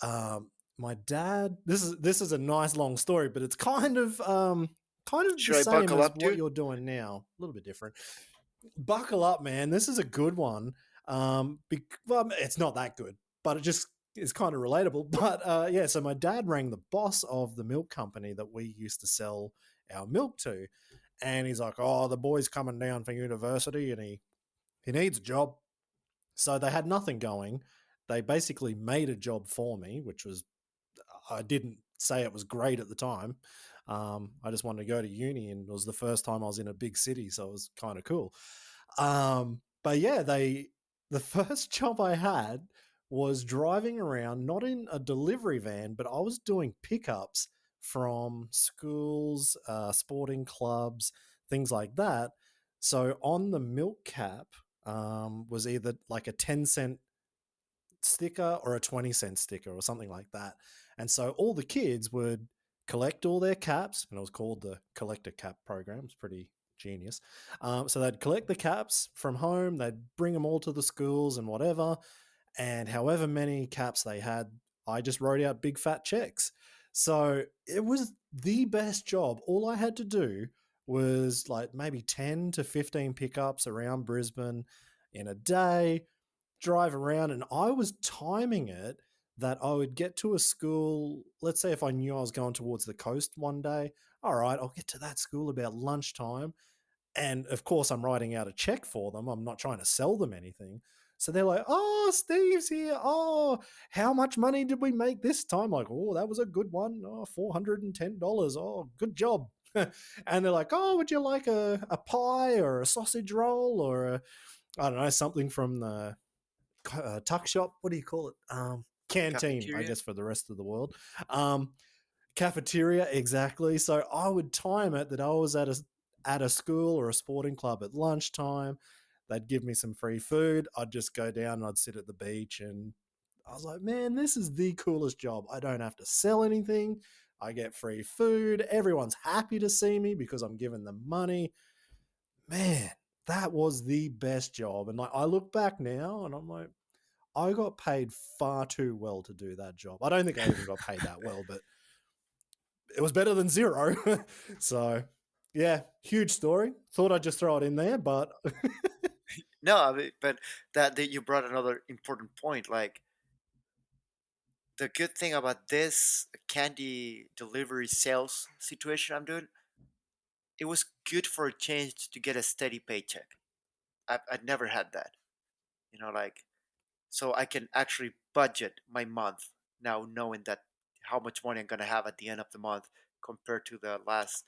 my dad, this is a nice long story, but it's kind of the Should I same buckle as up, what dude? you're doing now, a little bit different. Buckle up, man. This is a good one. Well, it's not that good, but it just is kind of relatable. But yeah, so my dad rang the boss of the milk company that we used to sell our milk to, and he's like, "Oh, the boy's coming down for university, and he needs a job." So they had nothing going. They basically made a job for me, which was I didn't say it was great at the time. I just wanted to go to uni, and it was the first time I was in a big city, so it was kind of cool. But yeah, the first job I had was driving around, not in a delivery van, but I was doing pickups from schools, sporting clubs, things like that. So on the milk cap was either like a 10 cent sticker or a 20 cent sticker or something like that. And so all the kids would collect all their caps, and it was called the collector cap program. It's pretty genius. So they'd collect the caps from home, they'd bring them all to the schools and whatever. And however many caps they had, I just wrote out big fat checks. So it was the best job. All I had to do was like maybe 10 to 15 pickups around Brisbane in a day, drive around, and I was timing it that I would get to a school. Let's say if I knew I was going towards the coast one day, all right, I'll get to that school about lunchtime. And of course, I'm writing out a check for them. I'm not trying to sell them anything. So they're like, "Oh, Steve's here. Oh, how much money did we make this time?" Like, "Oh, that was a good one. Oh, $410. Oh, good job." And they're like, "Oh, would you like a pie or a sausage roll or I don't know, something from the tuck shop? What do you call it? Canteen, I Cafeteria? guess, for the rest of the world. Um, Cafeteria, exactly. So I would time it that I was at a school or a sporting club at lunchtime. They'd give me some free food. I'd just go down and I'd sit at the beach, and I was like, man, this is the coolest job. I don't have to sell anything. I get free food. Everyone's happy to see me because I'm giving them money. Man, that was the best job. And like I look back now and I'm like, I got paid far too well to do that job. I don't think I even got paid that well, but it was better than zero. So, yeah, huge story. Thought I'd just throw it in there, but No, I mean, but that you brought another important point. Like, the good thing about this candy delivery sales situation I'm doing, it was good for a change to get a steady paycheck. I'd never had that. Like, so I can actually budget my month now, knowing that how much money I'm gonna have at the end of the month compared to the last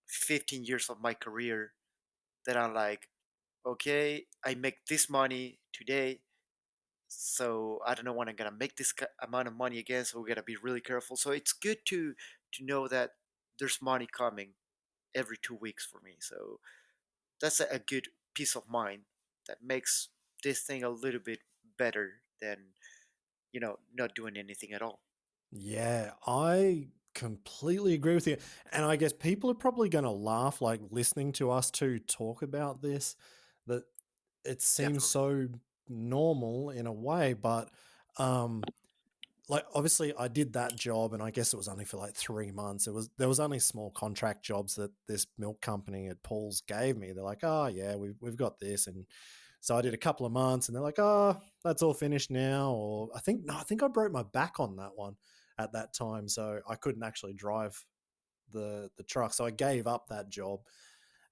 15 years of my career. That I'm like, okay, I make this money today, so I don't know when I'm gonna make this amount of money again. So we gotta be really careful. So it's good to know that there's money coming every 2 weeks for me. So that's a good peace of mind that makes this thing a little bit better than not doing anything at all. yeah, I completely agree with you. And I guess people are probably going to laugh like listening to us two talk about this, that it seems Definitely. so normal in a way, but um like obviously I did that job and I guess it was only for like 3 months. There was only small contract jobs that this milk company at Paul's gave me. They're like, oh yeah, we've got this. And so I did a couple of months and they're like, oh, that's all finished now. Or I think I broke my back on that one at that time. So I couldn't actually drive the truck. So I gave up that job.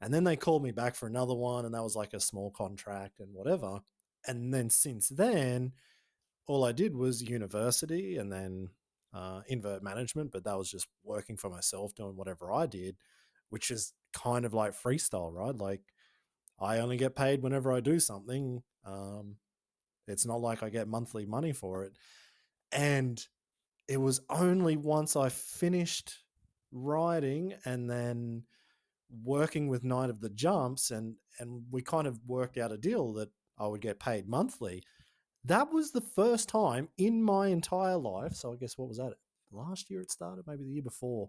And then they called me back for another one, and that was like a small contract and whatever. And then since then, all I did was university and then invert management, but that was just working for myself, doing whatever I did, which is kind of like freestyle, right? Like I only get paid whenever I do something. It's not like I get monthly money for it. And it was only once I finished riding and then working with Night of the Jumps, and we kind of worked out a deal that I would get paid monthly. That was the first time in my entire life. So I guess what was that? Last year it started, maybe the year before.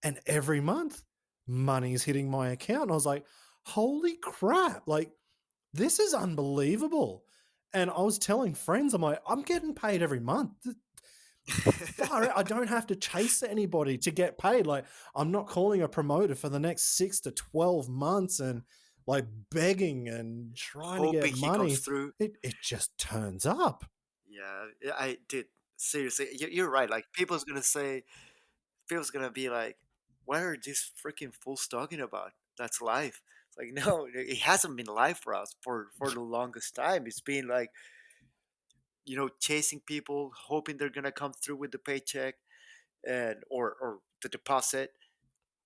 And every month money's hitting my account. And I was like, holy crap. Like, this is unbelievable. And I was telling friends, I'm like, I'm getting paid every month. Far out. I don't have to chase anybody to get paid. Like, I'm not calling a promoter for the next 6 to 12 months and like begging and trying to get Hoping he comes money. through. It just turns up. Yeah, I did. Seriously, you're right. Like people's gonna be like, "What are these freaking fools talking about? That's life." It's like, no, it hasn't been life for us for the longest time. It's been like, chasing people, hoping they're gonna come through with the paycheck and or the deposit,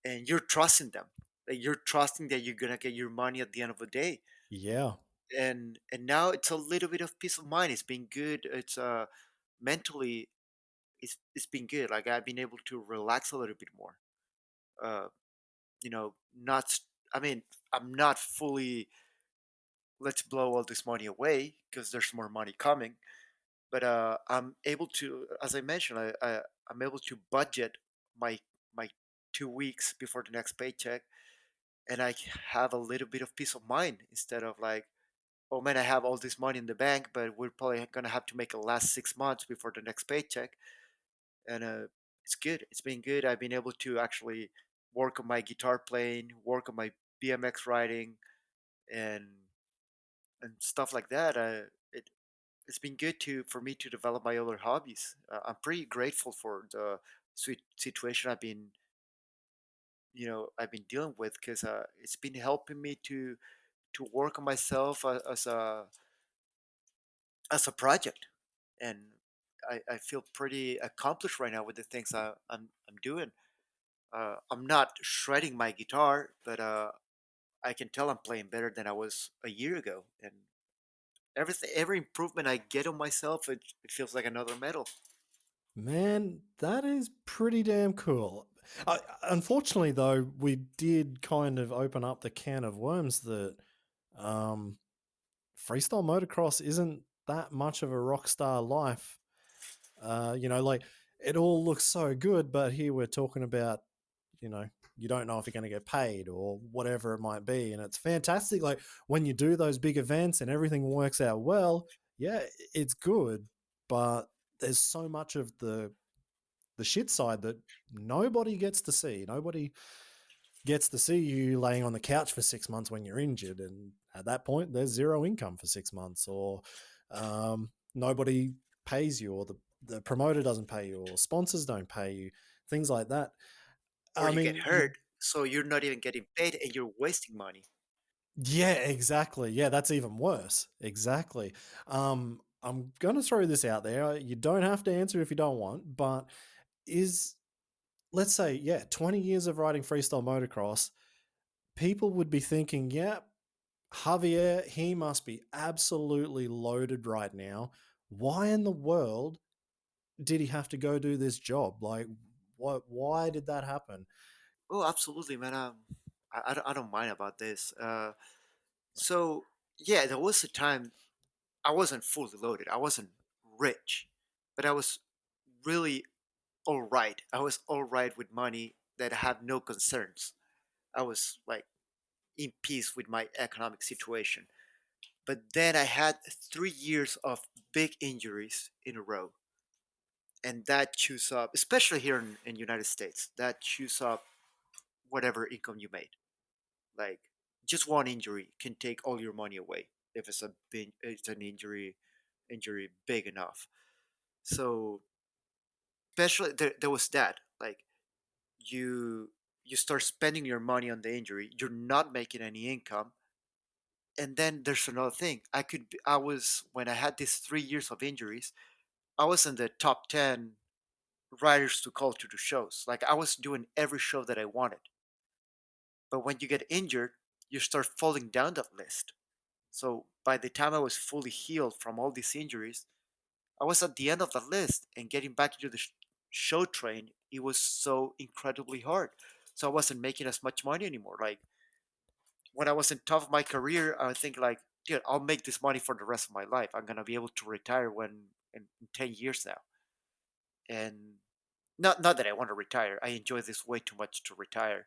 and you're trusting them. Like you're trusting that you're gonna get your money at the end of the day. Yeah. And now it's a little bit of peace of mind. It's been good. It's mentally it's been good. Like I've been able to relax a little bit more. Uh, not. I mean, I'm not fully. Let's blow all this money away because there's more money coming. But I'm able to, as I mentioned, I'm able to budget my my 2 weeks before the next paycheck, and I have a little bit of peace of mind instead of like, oh man, I have all this money in the bank, but we're probably gonna have to make it last 6 months before the next paycheck. And it's good. It's been good. I've been able to actually work on my guitar playing, work on my BMX riding, and stuff like that. It's been good to for me to develop my other hobbies. I'm pretty grateful for the sweet situation I've been dealing with because it's been helping me to work on myself as a project, and I feel pretty accomplished right now with the things I'm doing. I'm not shredding my guitar, but I can tell I'm playing better than I was a year ago, and every improvement I get on myself, it feels like another medal. Man, that is pretty damn cool. Unfortunately, though, we did kind of open up the can of worms that um, freestyle motocross isn't that much of a rock star life. Like it all looks so good, but here we're talking about, you know, you don't know if you're going to get paid or whatever it might be. And it's fantastic. Like when you do those big events and everything works out well, yeah, it's good. But there's so much of the shit side that nobody gets to see. Nobody gets to see you laying on the couch for 6 months when you're injured, and at that point, there's zero income for 6 months, or nobody pays you, or the promoter doesn't pay you, or sponsors don't pay you, things like that. Or I you get mean, you hurt, so you're not even getting paid, and you're wasting money. yeah, exactly. Yeah, that's even worse. Exactly. I'm gonna throw this out there. You don't have to answer if you don't want, but is let's say, yeah, 20 years of riding freestyle motocross, people would be thinking, yeah, Javier, he must be absolutely loaded right now. Why in the world did he have to go do this job? Like, what? Why did that happen? Oh, absolutely, man. I don't mind about this. So yeah, there was a time I wasn't fully loaded. I wasn't rich, but I was really all right. I was all right with money that I have no concerns. I was like in peace with my economic situation. But then I had 3 years of big injuries in a row, and that chews up, especially here in United States, that chews up whatever income you made. Like just one injury can take all your money away if it's an injury big enough. So especially there was that like you you start spending your money on the injury, you're not making any income. And then there's another thing. I was when I had these 3 years of injuries, I was in the top 10 writers to call to the shows. Like I was doing every show that I wanted. But when you get injured, you start falling down that list. So by the time I was fully healed from all these injuries, I was at the end of the list, and getting back into the show train, it was so incredibly hard. So I wasn't making as much money anymore. Like when I was in top of my career, I think like, dude, I'll make this money for the rest of my life. I'm gonna be able to retire when in 10 years now. And not that I want to retire. I enjoy this way too much to retire.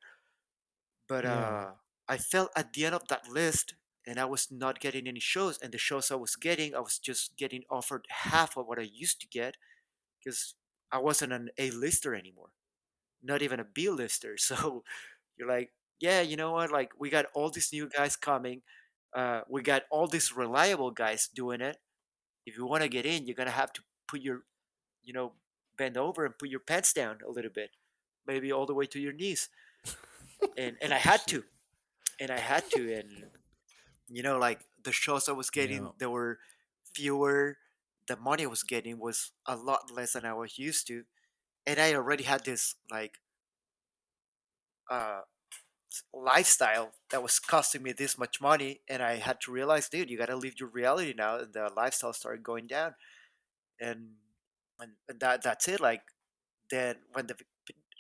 But Yeah. I felt at the end of that list, and I was not getting any shows. And the shows I was getting, I was just getting offered half of what I used to get because I wasn't an A-lister anymore, not even a B-lister. So you're like, yeah, you know what? Like we got all these new guys coming. We got all these reliable guys doing it. If you want to get in, you're gonna have to put your, you know, bend over and put your pants down a little bit, maybe all the way to your knees. And I had Shit. to, and like the shows I was Yeah. getting, there were fewer. The money I was getting was a lot less than I was used to, and I already had this like uh lifestyle that was costing me this much money, and I had to realize, dude, you got to leave your reality now. And the lifestyle started going down, and that's it. Like then when the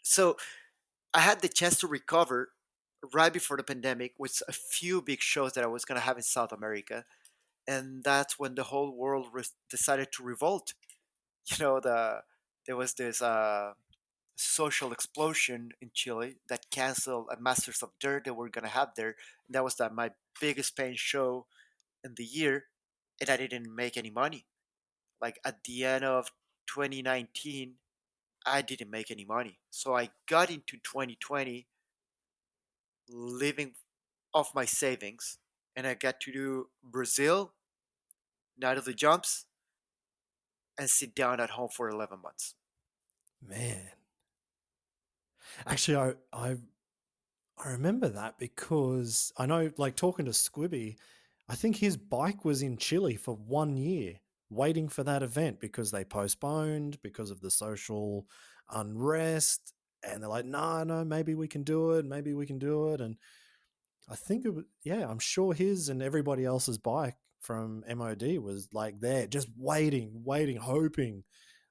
so I had the chance to recover right before the pandemic with a few big shows that I was gonna have in South America, and that's when the whole world decided to revolt. There was this social explosion in Chile that canceled a Masters of Dirt that we're gonna have there. And that was my biggest paying show in the year, and I didn't make any money. Like at the end of 2019, I didn't make any money. So I got into 2020 living off my savings, and I got to do Brazil, Night of the Jumps, and sit down at home for 11 months. Man. Actually, I remember that because I know, like talking to Squibby, I think his bike was in Chile for 1 year waiting for that event because they postponed because of the social unrest. And they're like, no, no, maybe we can do it. Maybe we can do it. And I think it was, yeah, I'm sure his and everybody else's bike from MOD was like there, just waiting, waiting, hoping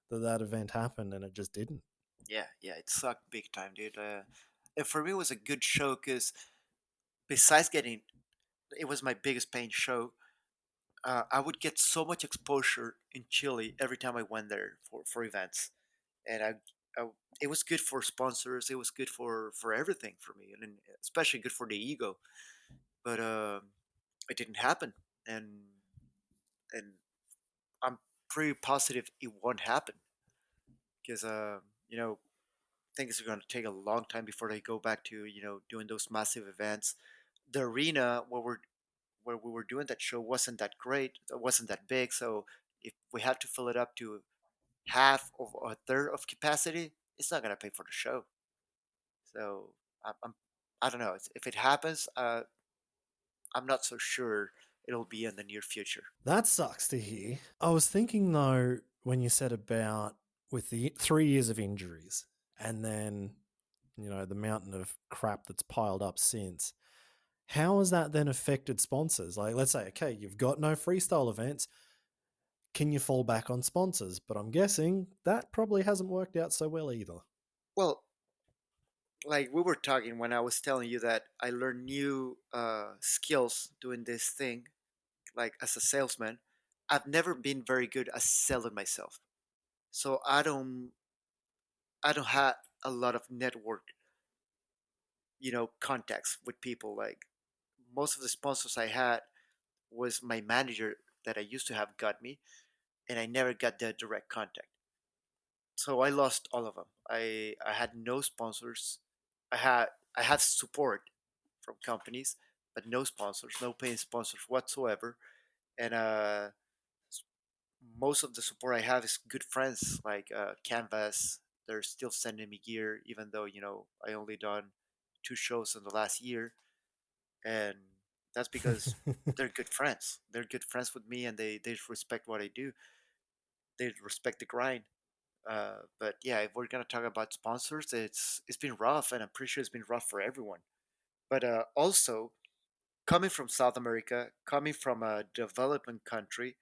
that that event happened. And it just didn't. Yeah, yeah, it sucked big time, dude. And for me, it was a good show because besides getting, it was my biggest paying show. I would get so much exposure in Chile every time I went there for events, and I it was good for sponsors. It was good for everything for me, and especially good for the ego. But it didn't happen, and and I'm pretty positive it won't happen because you know things are going to take a long time before they go back to doing those massive events. The arena where we were doing that show wasn't that great, it wasn't that big, so if we had to fill it up to half of a third of capacity, it's not going to pay for the show. So I'm I don't know if it happens. I'm not so sure it'll be in the near future. That sucks to hear. I was thinking though, when you said about with the 3 years of injuries and then, the mountain of crap that's piled up since, how has that then affected sponsors? Like, let's say, okay, you've got no freestyle events. Can you fall back on sponsors? But I'm guessing that probably hasn't worked out so well either. Well, like we were talking when I was telling you that I learned new skills doing this thing, like as a salesman. I've never been very good at selling myself, so I don't have a lot of network, contacts with people. Like most of the sponsors I had was my manager that I used to have got me, and I never got the direct contact. So I lost all of them. I had no sponsors. I had I have support from companies, but no sponsors, no paying sponsors whatsoever. And most of the support I have is good friends like Canvas. They're still sending me gear, even though I only done 2 shows in the last year, and that's because they're good friends. They're good friends with me, and they respect what I do. They respect the grind. But yeah, if we're gonna talk about sponsors, it's been rough, and I'm pretty sure it's been rough for everyone. But also, coming from South America, coming from a development country,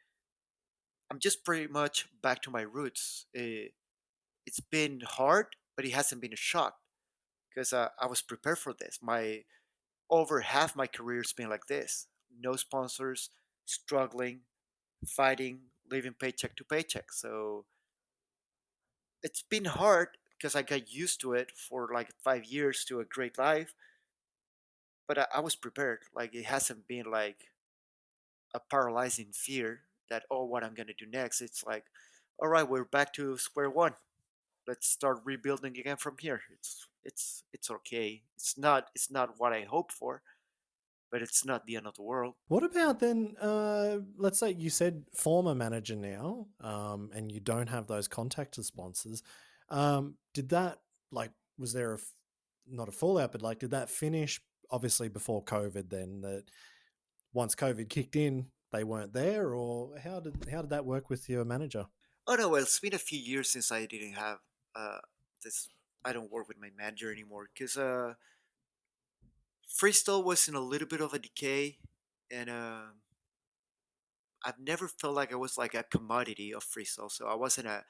I'm just pretty much back to my roots. It's been hard, but it hasn't been a shock because I was prepared for this. My over half my career's been like this: no sponsors, struggling, fighting, living paycheck to paycheck. So it's been hard because I got used to it for like 5 years to a great life, but I was prepared. Like it hasn't been like a paralyzing fear that, oh, what I'm gonna do next. It's like, all right, we're back to square one. Let's start rebuilding again from here. It's okay. It's not what I hoped for, but it's not the end of the world. What about then? Let's say you said former manager now, and you don't have those contactor sponsors. Did that like was there not a fallout, but like did that finish obviously before COVID? Then that once COVID kicked in, they weren't there, or how did that work with your manager? Oh no, well, it's been a few years since I didn't have uh this. I don't work with my manager anymore because freestyle was in a little bit of a decay, and I've never felt like I was like a commodity of freestyle, so I wasn't a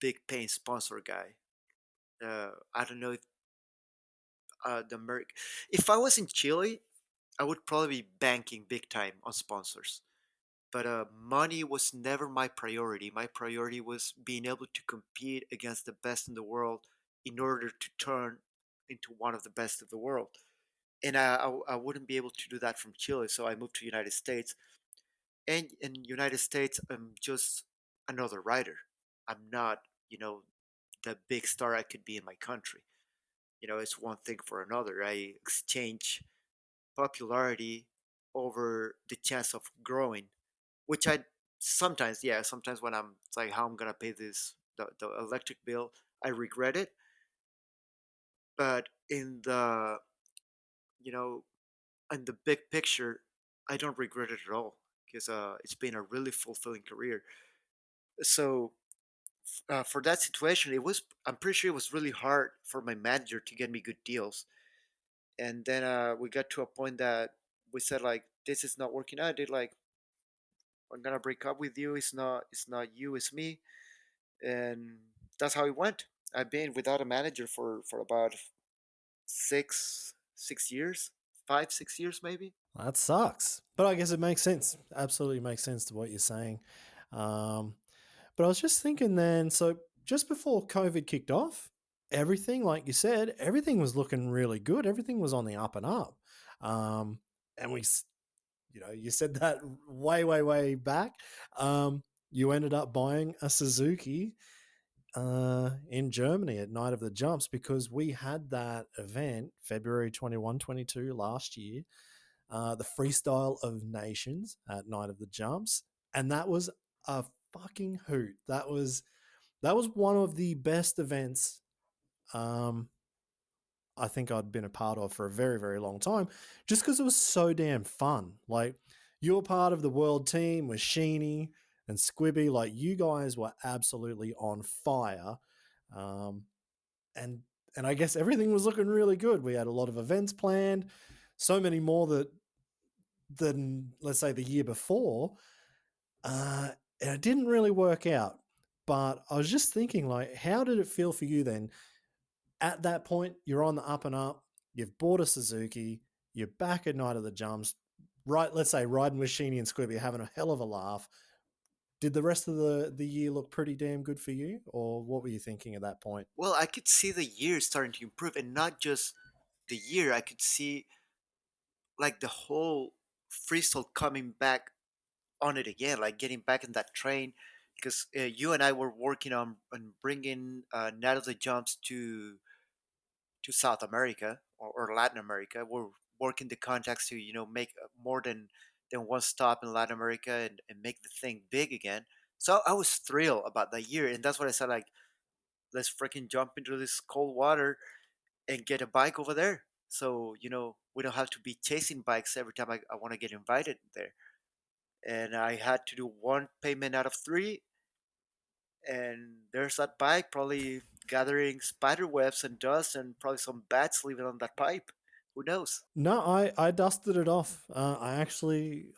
big paying sponsor guy. I don't know if the Merc. If I was in Chile, I would probably be banking big time on sponsors. But money was never my priority. My priority was being able to compete against the best in the world in order to turn into one of the best of the world. And I wouldn't be able to do that from Chile, so I moved to United States. And in United States, I'm just another writer. I'm not, the big star I could be in my country. It's one thing for another. I exchange popularity over the chance of growing, which I sometimes, yeah, sometimes when I'm it's like how I'm gonna pay the electric bill, I regret it. But you know, in the big picture, I don't regret it at all because it's been a really fulfilling career. So for that situation, I'm pretty sure it was really hard for my manager to get me good deals. And then we got to a point that we said like, this is not working out. They like, I'm gonna break up with you. It's not you, it's me. And that's how it went. I've been without a manager for about 6 years, 5 6 years maybe. That sucks, but I guess it makes sense. Absolutely makes sense to what you're saying. Um, but I was just thinking then, so just before COVID kicked off, everything, like you said, everything was looking really good. Everything was on the up and up. Um, and you said that way, way, way back. You ended up buying a Suzuki in Germany at Night of the Jumps because we had that event February 21, 22 last year, the Freestyle of Nations at Night of the Jumps. And that was a fucking hoot. That was one of the best events um, I think I'd been a part of for a very, very long time, just because it was so damn fun. Like, you were part of the world team with Sheeny and Squibby. Like, you guys were absolutely on fire. Um, and and I guess everything was looking really good. We had a lot of events planned, so many more than let's say the year before. And it didn't really work out. But I was just thinking, like, how did it feel for you then? At that point, you're on the up and up. You've bought a Suzuki. You're back at Night of the Jumps. Right, let's say riding with Sheeny and Squibby, having a hell of a laugh. Did the rest of the year look pretty damn good for you, or what were you thinking at that point? Well, I could see the year starting to improve, and not just the year. I could see like the whole freestyle coming back on it again, like getting back in that train. Because you and I were working on bringing Night of the Jumps to South America or Latin America. We're working the contacts to make more than one stop in Latin America and make the thing big again. So I was thrilled about that year, and that's what I said. Like, let's freaking jump into this cold water and get a bike over there. So we don't have to be chasing bikes every time I want to get invited there. And I had to do one payment out of three, and there's that bike probably gathering spider webs and dust and probably some bats living on that pipe. Who knows? No, I dusted it off. I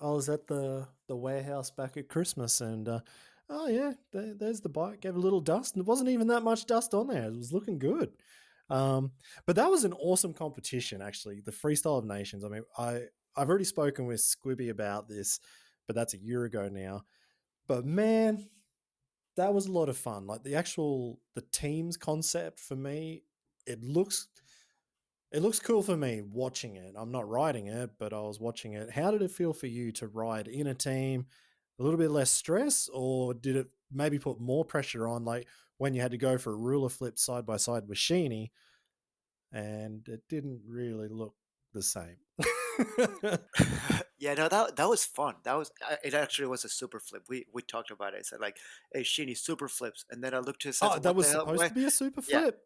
was at the warehouse back at Christmas, and oh yeah, there's the bike. Gave a little dust, and it wasn't even that much dust on there. It was looking good. Um, but that was an awesome competition, actually. The Freestyle of Nations. I mean, I've already spoken with Squibby about this, but that's a year ago now. But man, that was a lot of fun. Like the teams concept for me, it looks it looks cool for me watching it. I'm not riding it, but I was watching it. How did it feel for you to ride in a team? A little bit less stress, or did it maybe put more pressure on, like when you had to go for a ruler flip side by side with Sheeny, and it didn't really look the same? Yeah, no, that was fun. It actually was a super flip. We talked about it. I said like, "Hey, Sheeny, super flips," and then I looked to his side. Oh, So that what the was hell? supposed Why? to be a super Yeah, flip.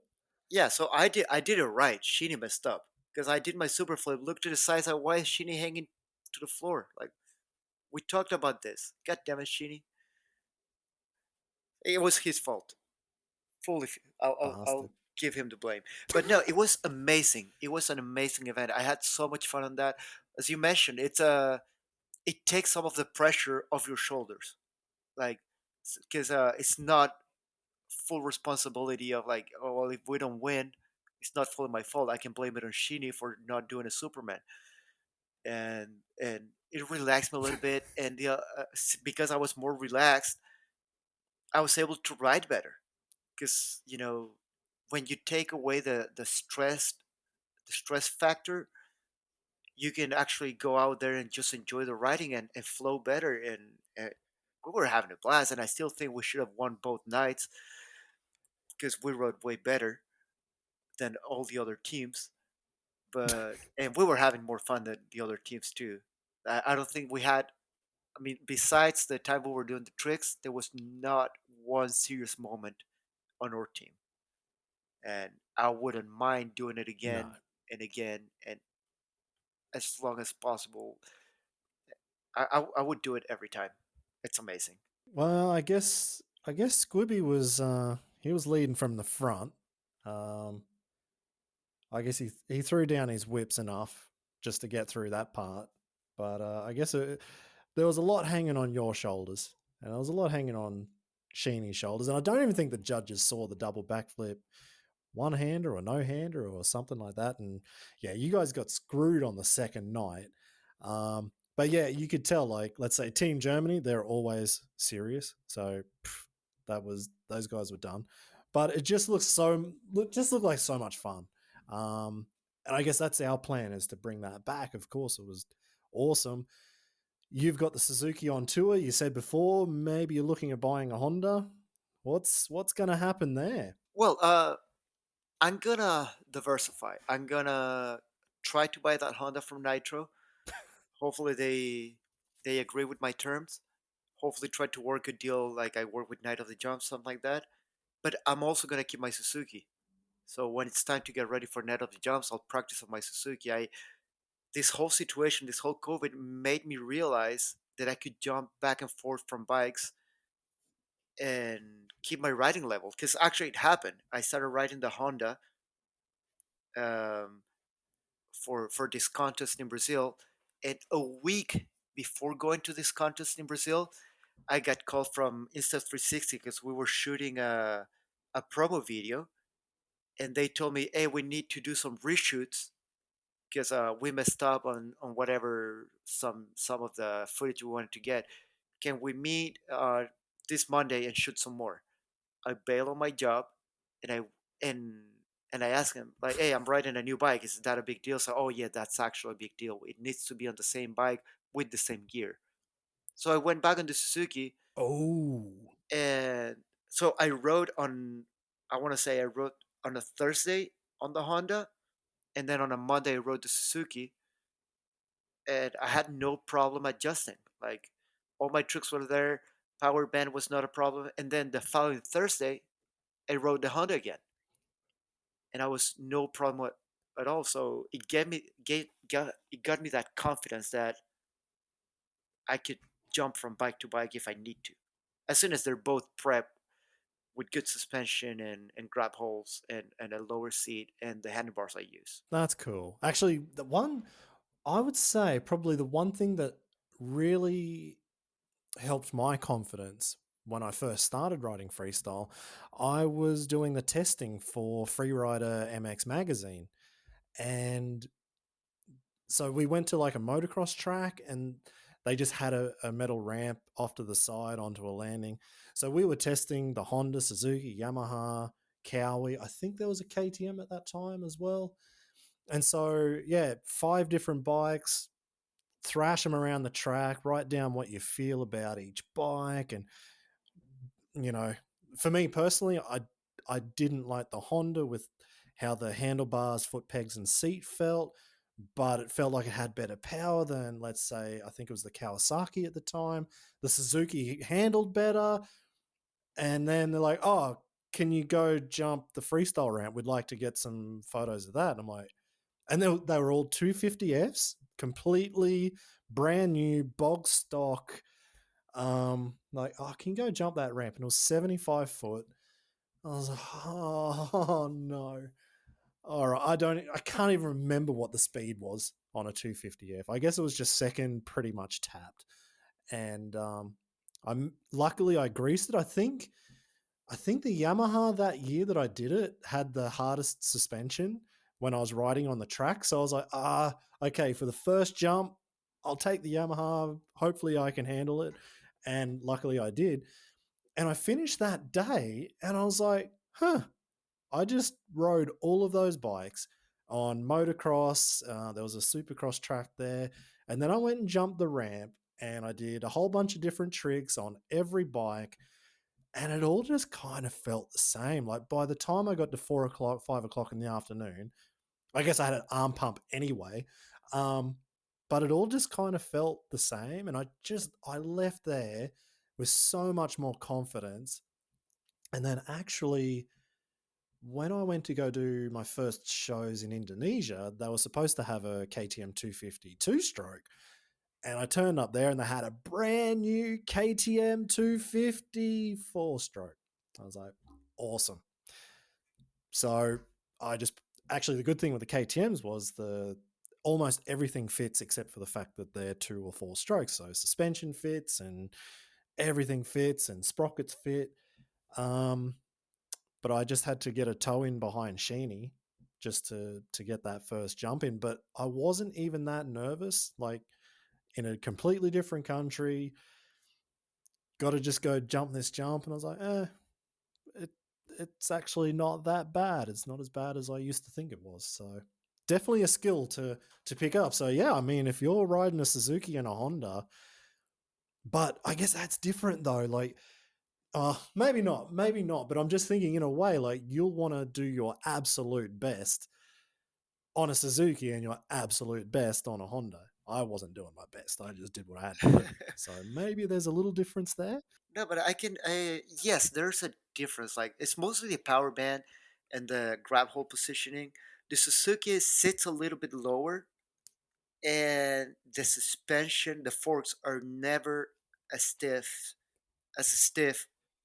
yeah. So I did it right. Sheeny messed up because I did my super flip. Looked to the side. Said, why is Sheeny hanging to the floor? Like we talked about this. God damn it, Sheeny. It was his fault. Fully, I'll Bastard. give him the blame. But no, it was amazing. It was an amazing event. I had so much fun on that. As you mentioned, it takes some of the pressure off your shoulders, like because it's not full responsibility of like, oh well, if we don't win, it's not fully my fault. I can blame it on Sheeny for not doing a Superman, and it relaxed me a little bit. And because I was more relaxed, I was able to ride better because when you take away the stress factor, you can actually go out there and just enjoy the riding and flow better. And we were having a blast, and I still think we should have won both nights because we rode way better than all the other teams. But and we were having more fun than the other teams too. I don't think we had. I mean, besides the time we were doing the tricks, there was not one serious moment on our team, and I wouldn't mind doing it No. again and again and as long as possible. I would do it every time. It's amazing. Well, I guess Squibby was he was leading from the front. Um, I guess he threw down his whips enough just to get through that part. But I guess there was a lot hanging on your shoulders, and there was a lot hanging on Sheeny's shoulders. And I don't even think the judges saw the double backflip one hander or no hander or something like that. And yeah, you guys got screwed on the second night. But yeah, you could tell, like, let's say Team Germany, they're always serious. So that was those guys were done. But it just looks just looked like so much fun. And I guess that's our plan is to bring that back. Of course, it was awesome. You've got the Suzuki on tour. You said before maybe you're looking at buying a Honda. What's going to happen there? Well, I'm gonna diversify. I'm gonna try to buy that Honda from Nitro. Hopefully, they agree with my terms. Hopefully, try to work a deal like I work with Night of the Jump, something like that. But I'm also gonna keep my Suzuki. So when it's time to get ready for Night of the Jumps, I'll practice on my Suzuki. I This whole situation, this whole COVID made me realize that I could jump back and forth from bikes and keep my riding level. Because actually, it happened. I started riding the Honda um, for this contest in Brazil, and a week before going to this contest in Brazil, I got called from Insta360 because we were shooting a promo video, and they told me, "Hey, we need to do some reshoots because we messed up on whatever some of the footage we wanted to get. Can we meet this Monday and shoot some more?" I bail on my job, and and I ask him like, "Hey, I'm riding a new bike. Is that a big deal?" So, "Oh yeah, that's actually a big deal. It needs to be on the same bike with the same gear." So I went back on the Suzuki, Oh, and so I rode on. I want to say I rode on a Thursday on the Honda, and then on a Monday I rode the Suzuki, and I had no problem adjusting. Like all my tricks were there. Power band was not a problem. And then the following Thursday, I rode the Honda again, and I was no problem at all. So it it got me that confidence that I could jump from bike to bike if I need to, as soon as they're both prep. with good suspension and grab holes and a lower seat and the handlebars I use. That's cool. Actually, the one I would say probably the one thing that really helped my confidence when I first started writing freestyle, I was doing the testing for Freerider MX magazine. And so we went to like a motocross track and they just had a metal ramp off to the side onto a landing. So we were testing the Honda, Suzuki, Yamaha, Cowie. I think there was a KTM at that time as well. And so, yeah, 5 different bikes, thrash them around the track, write down what you feel about each bike. And, you know, for me personally, I didn't like the Honda with how the handlebars, foot pegs, and seat felt, but it felt like it had better power than, let's say, I think it was the Kawasaki at the time. The Suzuki handled better. And then they're like, oh, can you go jump the freestyle ramp? We'd like to get some photos of that. And I'm like, and they were all 250Fs, completely brand new, bog stock. Like, oh, can you go jump that ramp? And it was 75 foot. I was like, oh no. All right, I can't even remember what the speed was on a 250F. I guess it was just second, pretty much tapped. And I'm luckily I greased it. I think the Yamaha that year that I did it had the hardest suspension when I was riding on the track. So I was like, okay, for the first jump, I'll take the Yamaha. Hopefully I can handle it. And luckily I did. And I finished that day and I was like, huh, I just rode all of those bikes on motocross. There was a supercross track there. And then I went and jumped the ramp and I did a whole bunch of different tricks on every bike. And it all just kind of felt the same. Like by the time I got to 4 o'clock, 5 o'clock in the afternoon, I guess I had an arm pump anyway. Um, but it all just kind of felt the same. And I left there with so much more confidence. And then actually, when I went to go do my first shows in Indonesia, they were supposed to have a KTM 250 stroke. And I turned up there and they had a brand new KTM 250 stroke. I was like, awesome. So I just actually the good thing with the KTMs was the almost everything fits except for the fact that they're 2 or 4 strokes. So suspension fits and everything fits and sprockets fit. Um, but I just had to get a toe in behind Sheeny just to get that first jump in. But I wasn't even that nervous. Like in a completely different country, got to just go jump this jump, and I was like, it it's actually not that bad. It's not as bad as I used to think it was. So definitely a skill to pick up. So yeah, I mean, if you're riding a Suzuki and a Honda, but I guess that's different though. Like maybe not. But I'm just thinking in a way, like you'll want to do your absolute best on a Suzuki and your absolute best on a Honda. I wasn't doing my best. I just did what I had to do. So maybe there's a little difference there. No, but I can. Yes, there's a difference. Like it's mostly the power band and the grab hold positioning. The Suzuki sits a little bit lower, and the suspension, the forks are never as stiff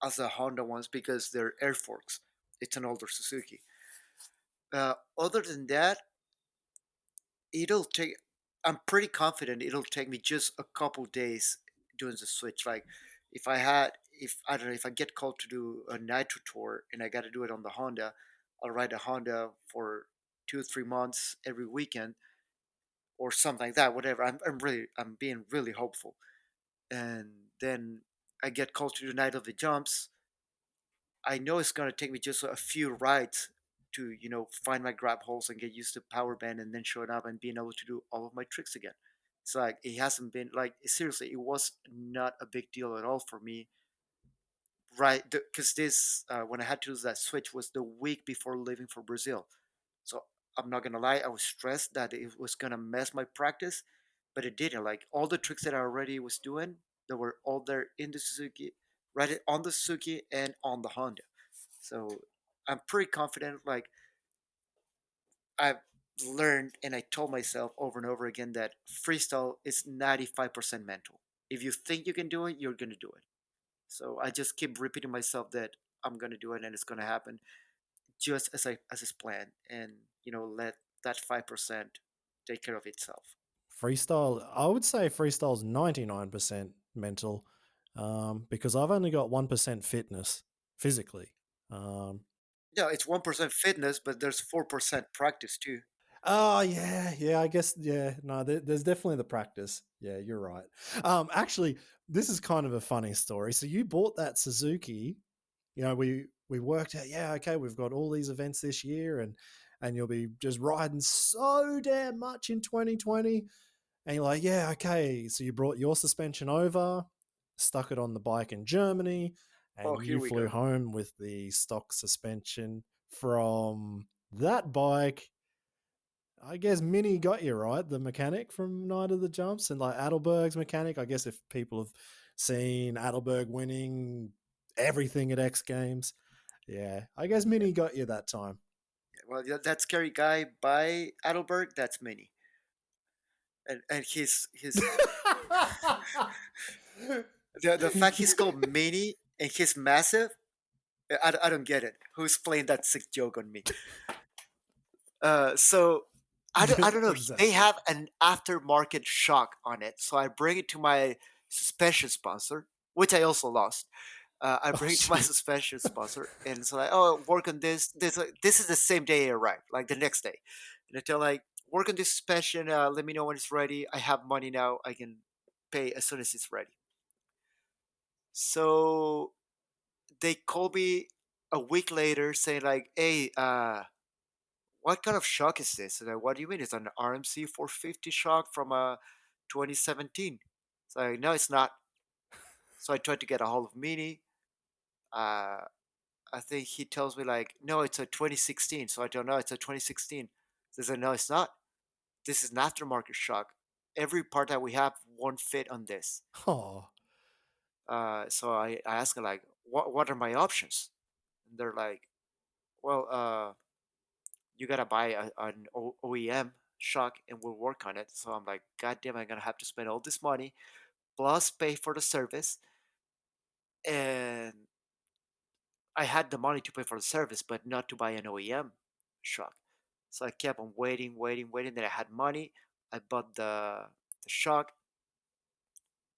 as the Honda ones because they're air forks. It's an older Suzuki. Other than that, it'll take. I'm pretty confident it'll take me just a couple days doing the switch. Like if I don't know, if I get called to do a nitro tour and I got to do it on the Honda, I'll ride a Honda for 2 3 months every weekend or something like that. Whatever. I'm being really hopeful, and then I get called to do Night of the Jumps. I know it's gonna take me just a few rides to find my grab holes and get used to power band and then showing up and being able to do all of my tricks again. It's like it hasn't been like seriously, it was not a big deal at all for me. Right, because this when I had to do that switch was the week before leaving for Brazil. So I'm not gonna lie, I was stressed that it was gonna mess my practice, but it didn't. Like all the tricks that I already was doing, they were all there in the Suzuki, right on the Suzuki and on the Honda. So I'm pretty confident. Like I've learned and I told myself over and over again that freestyle is 95% mental. If you think you can do it, you're gonna do it. So I just keep repeating myself that I'm gonna do it and it's gonna happen just as it's planned, and let that 5% take care of itself. Freestyle, I would say freestyle's 99% mental, because I've only got 1% fitness physically. Um, Yeah, it's 1% fitness, but there's 4% practice too. oh yeah, I guess yeah. No, there's definitely the practice. Yeah, you're right. Actually, this is kind of a funny story. So you bought that Suzuki. We worked out. Yeah, okay, we've got all these events this year, and you'll be just riding so damn much in 2020. And you're like, yeah, okay. So you brought your suspension over, stuck it on the bike in Germany, Oh, and here you we flew go. home with the stock suspension from that bike. I guess Mini got you right, the mechanic from Night of the Jumps, and like Adelberg's mechanic. I guess if people have seen Adelberg winning everything at X Games, yeah, I guess Yeah. Mini got you that time. Well, yeah, that scary guy by Adelberg, that's Mini, and his the fact he's called Mini and he's massive. I don't get it. Who's playing that sick joke on me? So I don't know. They Exactly. have an aftermarket shock on it, so I bring it to my suspension sponsor, which I also lost. I Oh bring it to my shit. suspension sponsor, and it's like, oh, work on this. This is the same day it arrived, like the next day, and I tell like, work on this suspension. Let me know when it's ready. I have money now. I can pay as soon as it's ready. So they call me a week later saying like, hey, what kind of shock is this? And what do you mean? It's an RMC 450 shock from 2017. So no, it's not. So I tried to get a hold of Mini. Uh, I think he tells me like, no, it's a 2016. So I don't know. It's a 2016. He says, no, it's not. This is an aftermarket shock. Every part that we have won't fit on this. Oh, So I ask him like, what are my options? And they're like, well, you gotta buy an OEM shock and we'll work on it. So I'm like, God damn, I'm gonna have to spend all this money plus pay for the service. And I had the money to pay for the service, but not to buy an OEM shock. So I kept on waiting, waiting, waiting. Then I had money. I bought the shock.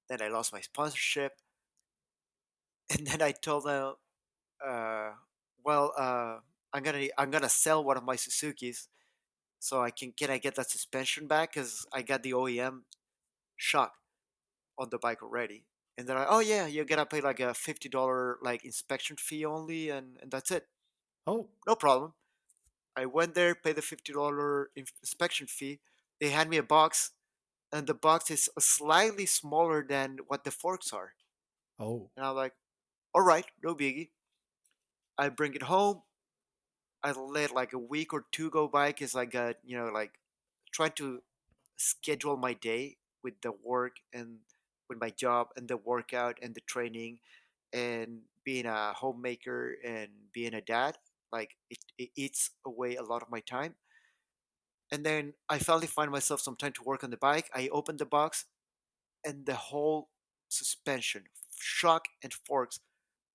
Then I lost my sponsorship. And then I told them, uh, well, I'm gonna sell one of my Suzuki's so I get that suspension back because I got the OEM shock on the bike already. And they're like, oh yeah, you're gonna pay like a $50 like inspection fee only, and that's it. oh, No problem. I went there, paid the $50 inspection fee. They hand me a box, and the box is slightly smaller than what the forks are. oh, And I'm like, all right, no biggie. I bring it home. I let like a week or two go by because I got, like trying to schedule my day with the work and with my job and the workout and the training and being a homemaker and being a dad. Like it eats away a lot of my time. And then I finally find myself some time to work on the bike. I open the box and the whole suspension, shock and forks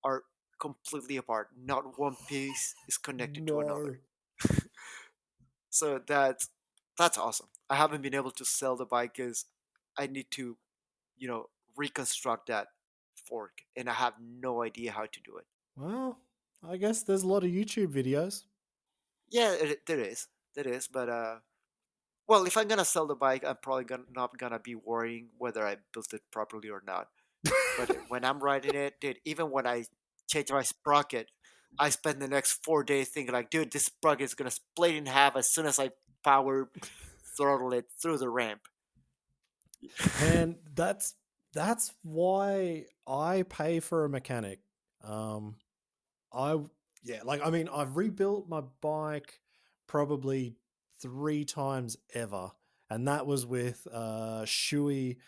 are completely apart. Not one piece is connected to another. no. So that's awesome. I haven't been able to sell the bike because I need to, you know, reconstruct that fork, and I have no idea how to do it. Well, I guess there's a lot of YouTube videos. Yeah, there is, but well, if I'm gonna sell the bike, I'm probably not gonna be worrying whether I built it properly or not. But when I'm riding it, dude, even when I change my sprocket, I spend the next 4 days thinking like, dude, this sprocket is gonna split in half as soon as I power throttle it through the ramp. Man, that's why I pay for a mechanic. Um, I yeah, like I mean, I've rebuilt my bike probably 3 times ever, and that was with Shui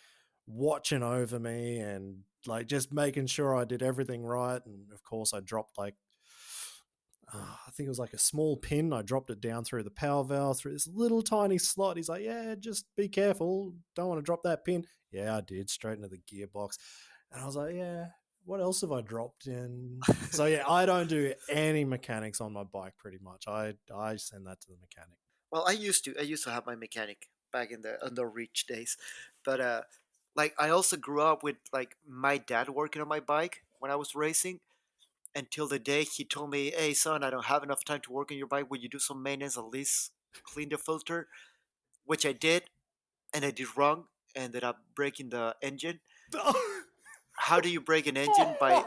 watching over me and like just making sure I did everything right. And of course, I dropped like I think it was like a small pin. I dropped it down through the power valve through this little tiny slot. He's like, "Yeah, just be careful. Don't want to drop that pin." Yeah, I did straight into the gearbox, and I was like, "Yeah." what else have I dropped in? So yeah, I don't do any mechanics on my bike. Pretty much, I send that to the mechanic. Well, I used to have my mechanic back in the Reach days, but like I also grew up with like my dad working on my bike when I was racing. Until the day he told me, "Hey son, I don't have enough time to work on your bike. Will you do some maintenance at least clean the filter?" Which I did, and I did wrong. Ended up breaking the engine. How do you break an engine? By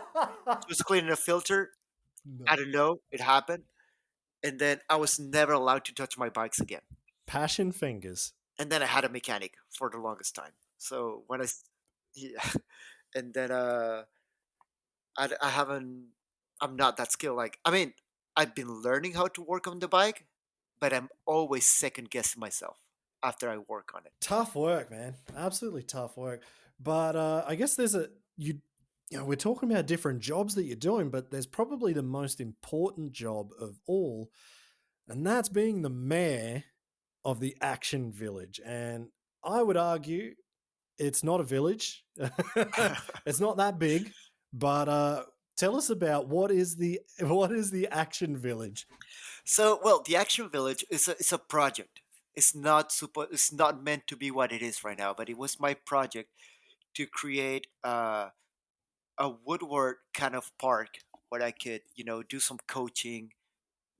just cleaning a filter? I No. don't know. It happened, and then I was never allowed to touch my bikes again. Passion fingers. And then I had a mechanic for the longest time. So yeah, and then I haven't. I'm not that skilled. Like I mean, I've been learning how to work on the bike, but I'm always second guessing myself after I work on it. Tough work, man. Absolutely tough work. But I guess there's a you know, we're talking about different jobs that you're doing, but there's probably the most important job of all, and that's being the mayor of the action village. And I would argue it's not a village. It's not that big, but tell us about what is the action village? So, well, the Action Village is a project. It's not meant to be what it is right now, but it was my project to create a woodward kind of park where I could, do some coaching,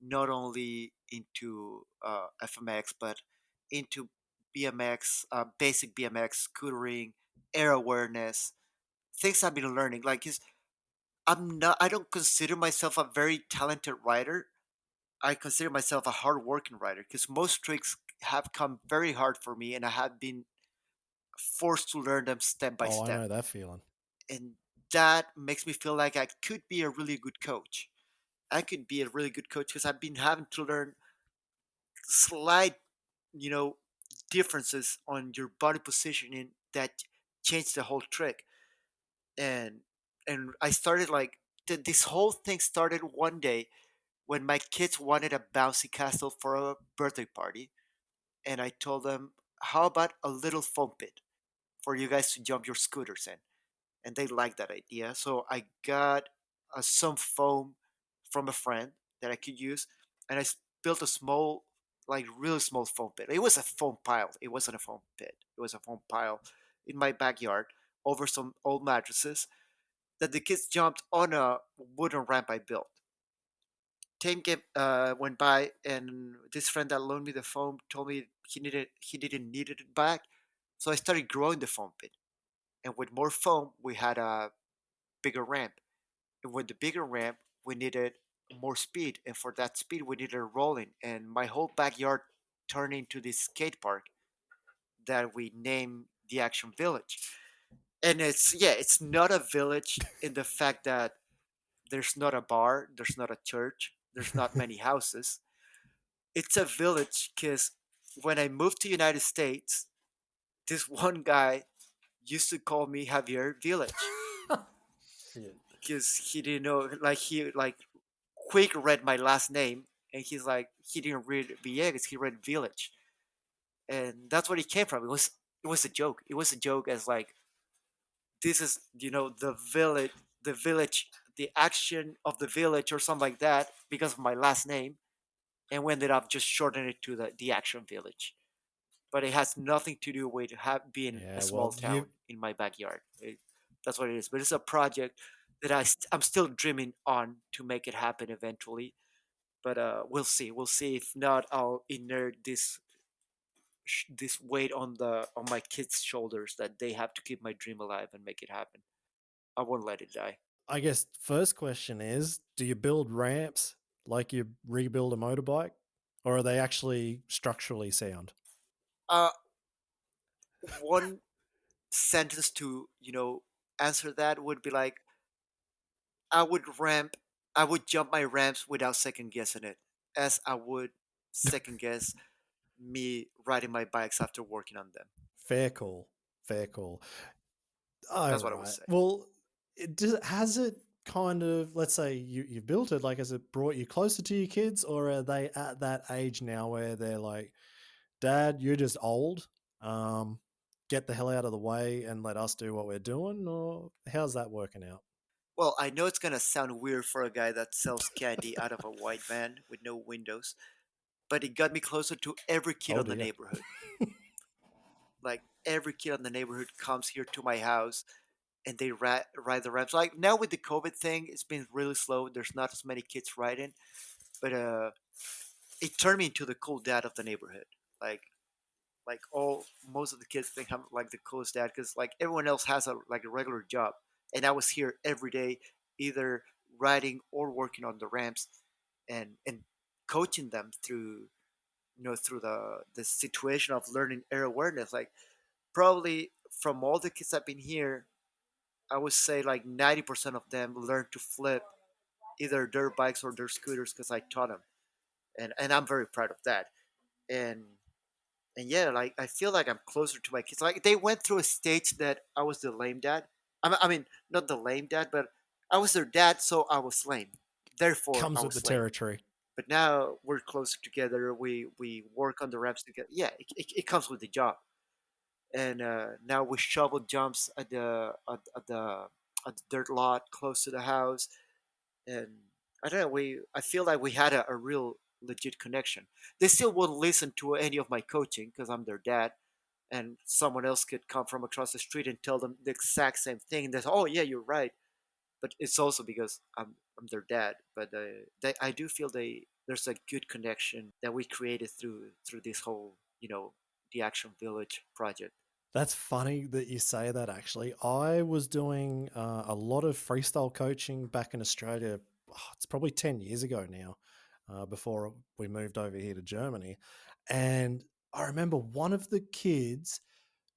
not only into FMX but into BMX, basic BMX, scootering, air awareness, things I've been learning. Like, 'cause I don't consider myself a very talented rider. I consider myself a hard-working writer because most tricks have come very hard for me, and I have been forced to learn them step by Oh, I step. know that feeling. And that makes me feel like I could be a really good coach. I could be a really good coach because I've been having to learn slight, you know, differences on your body positioning that change the whole trick. And I started like this whole thing started one day when my kids wanted a bouncy castle for a birthday party, and I told them, "How about a little foam pit for you guys to jump your scooters in?" And they liked that idea. So I got some foam from a friend that I could use, and built a small, like really small foam pit. It was a foam pile. It wasn't a foam pit. It was a foam pile in my backyard over some old mattresses that the kids jumped on a wooden ramp I built. Went by, and this friend that loaned me the foam told me he didn't need it back. So I started growing the foam pit, and with more foam, we had a bigger ramp. And with the bigger ramp, we needed more speed, and for that speed, we needed rolling. And my whole backyard turned into this skate park that we named the Action Village. And it's not a village in the fact that there's not a bar, there's not a church, there's not many houses. It's a village because when I moved to United States, this one guy used to call me Javier Village Shit. because he didn't know, like he like quick read my last name, and he's like he didn't read Villegas, he read Village, and that's where he came from. It was a joke. It was a joke as like this is the village, the action of the village or something like that because of my last name, and we ended up just shortening it to the Action Village. But it has nothing to do with being a Yeah, small well, town in my backyard. That's what it is. But it's a project that I'm still dreaming on to make it happen eventually. But we'll see. We'll see. If not, I'll inert this weight on my kids' shoulders that they have to keep my dream alive and make it happen. I won't let it die. I guess first question is, do you build ramps like you rebuild a motorbike, or are they actually structurally sound? Uh, one sentence to answer that would be like I would ramp, I would jump my ramps without second guessing it, as I would second guess me riding my bikes after working on them. Fair call. Fair call. All That's what I would right. say. Well, has it kind of, let's say you've built it, like, has it brought you closer to your kids, or are they at that age now where they're like, Dad, you're just old. Get the hell out of the way and let us do what we're doing, or how's that working out? Well, I know it's gonna sound weird for a guy that sells candy out of a white van with no windows, but it got me closer to every kid Oh on the dear. neighborhood. Like every kid on the neighborhood comes here to my house and they ride the ramps. Like now with the COVID thing, it's been really slow. There's not as many kids riding, but it turned me into the cool dad of the neighborhood. Like like all most of the kids think I'm like the coolest dad because like everyone else has a regular job, and I was here every day, either riding or working on the ramps, and coaching them through through the situation of learning air awareness. Like probably from all the kids that have been here, I would say like 90% of them learned to flip either their bikes or their scooters because I taught them, and I'm very proud of that. And and yeah, like I feel like I'm closer to my kids. Like they went through a stage that I was the lame dad. I mean, not the lame dad, but I was their dad, so I was lame. Therefore, I Comes with the was lame. territory. But now we're closer together. We work on the reps together. Yeah, it comes with the job. And now we shovel jumps at the dirt lot close to the house. And I don't know. I feel like we had a real legit connection. They still won't listen to any of my coaching because I'm their dad, and someone else could come from across the street and tell them the exact same thing. And they say, "Oh yeah, you're right." But it's also because I'm their dad. But I do feel there's a good connection that we created through this whole the Action Village project. That's funny that you say that, actually. I was doing a lot of freestyle coaching back in Australia. It's probably 10 years ago now, before we moved over here to Germany. And I remember one of the kids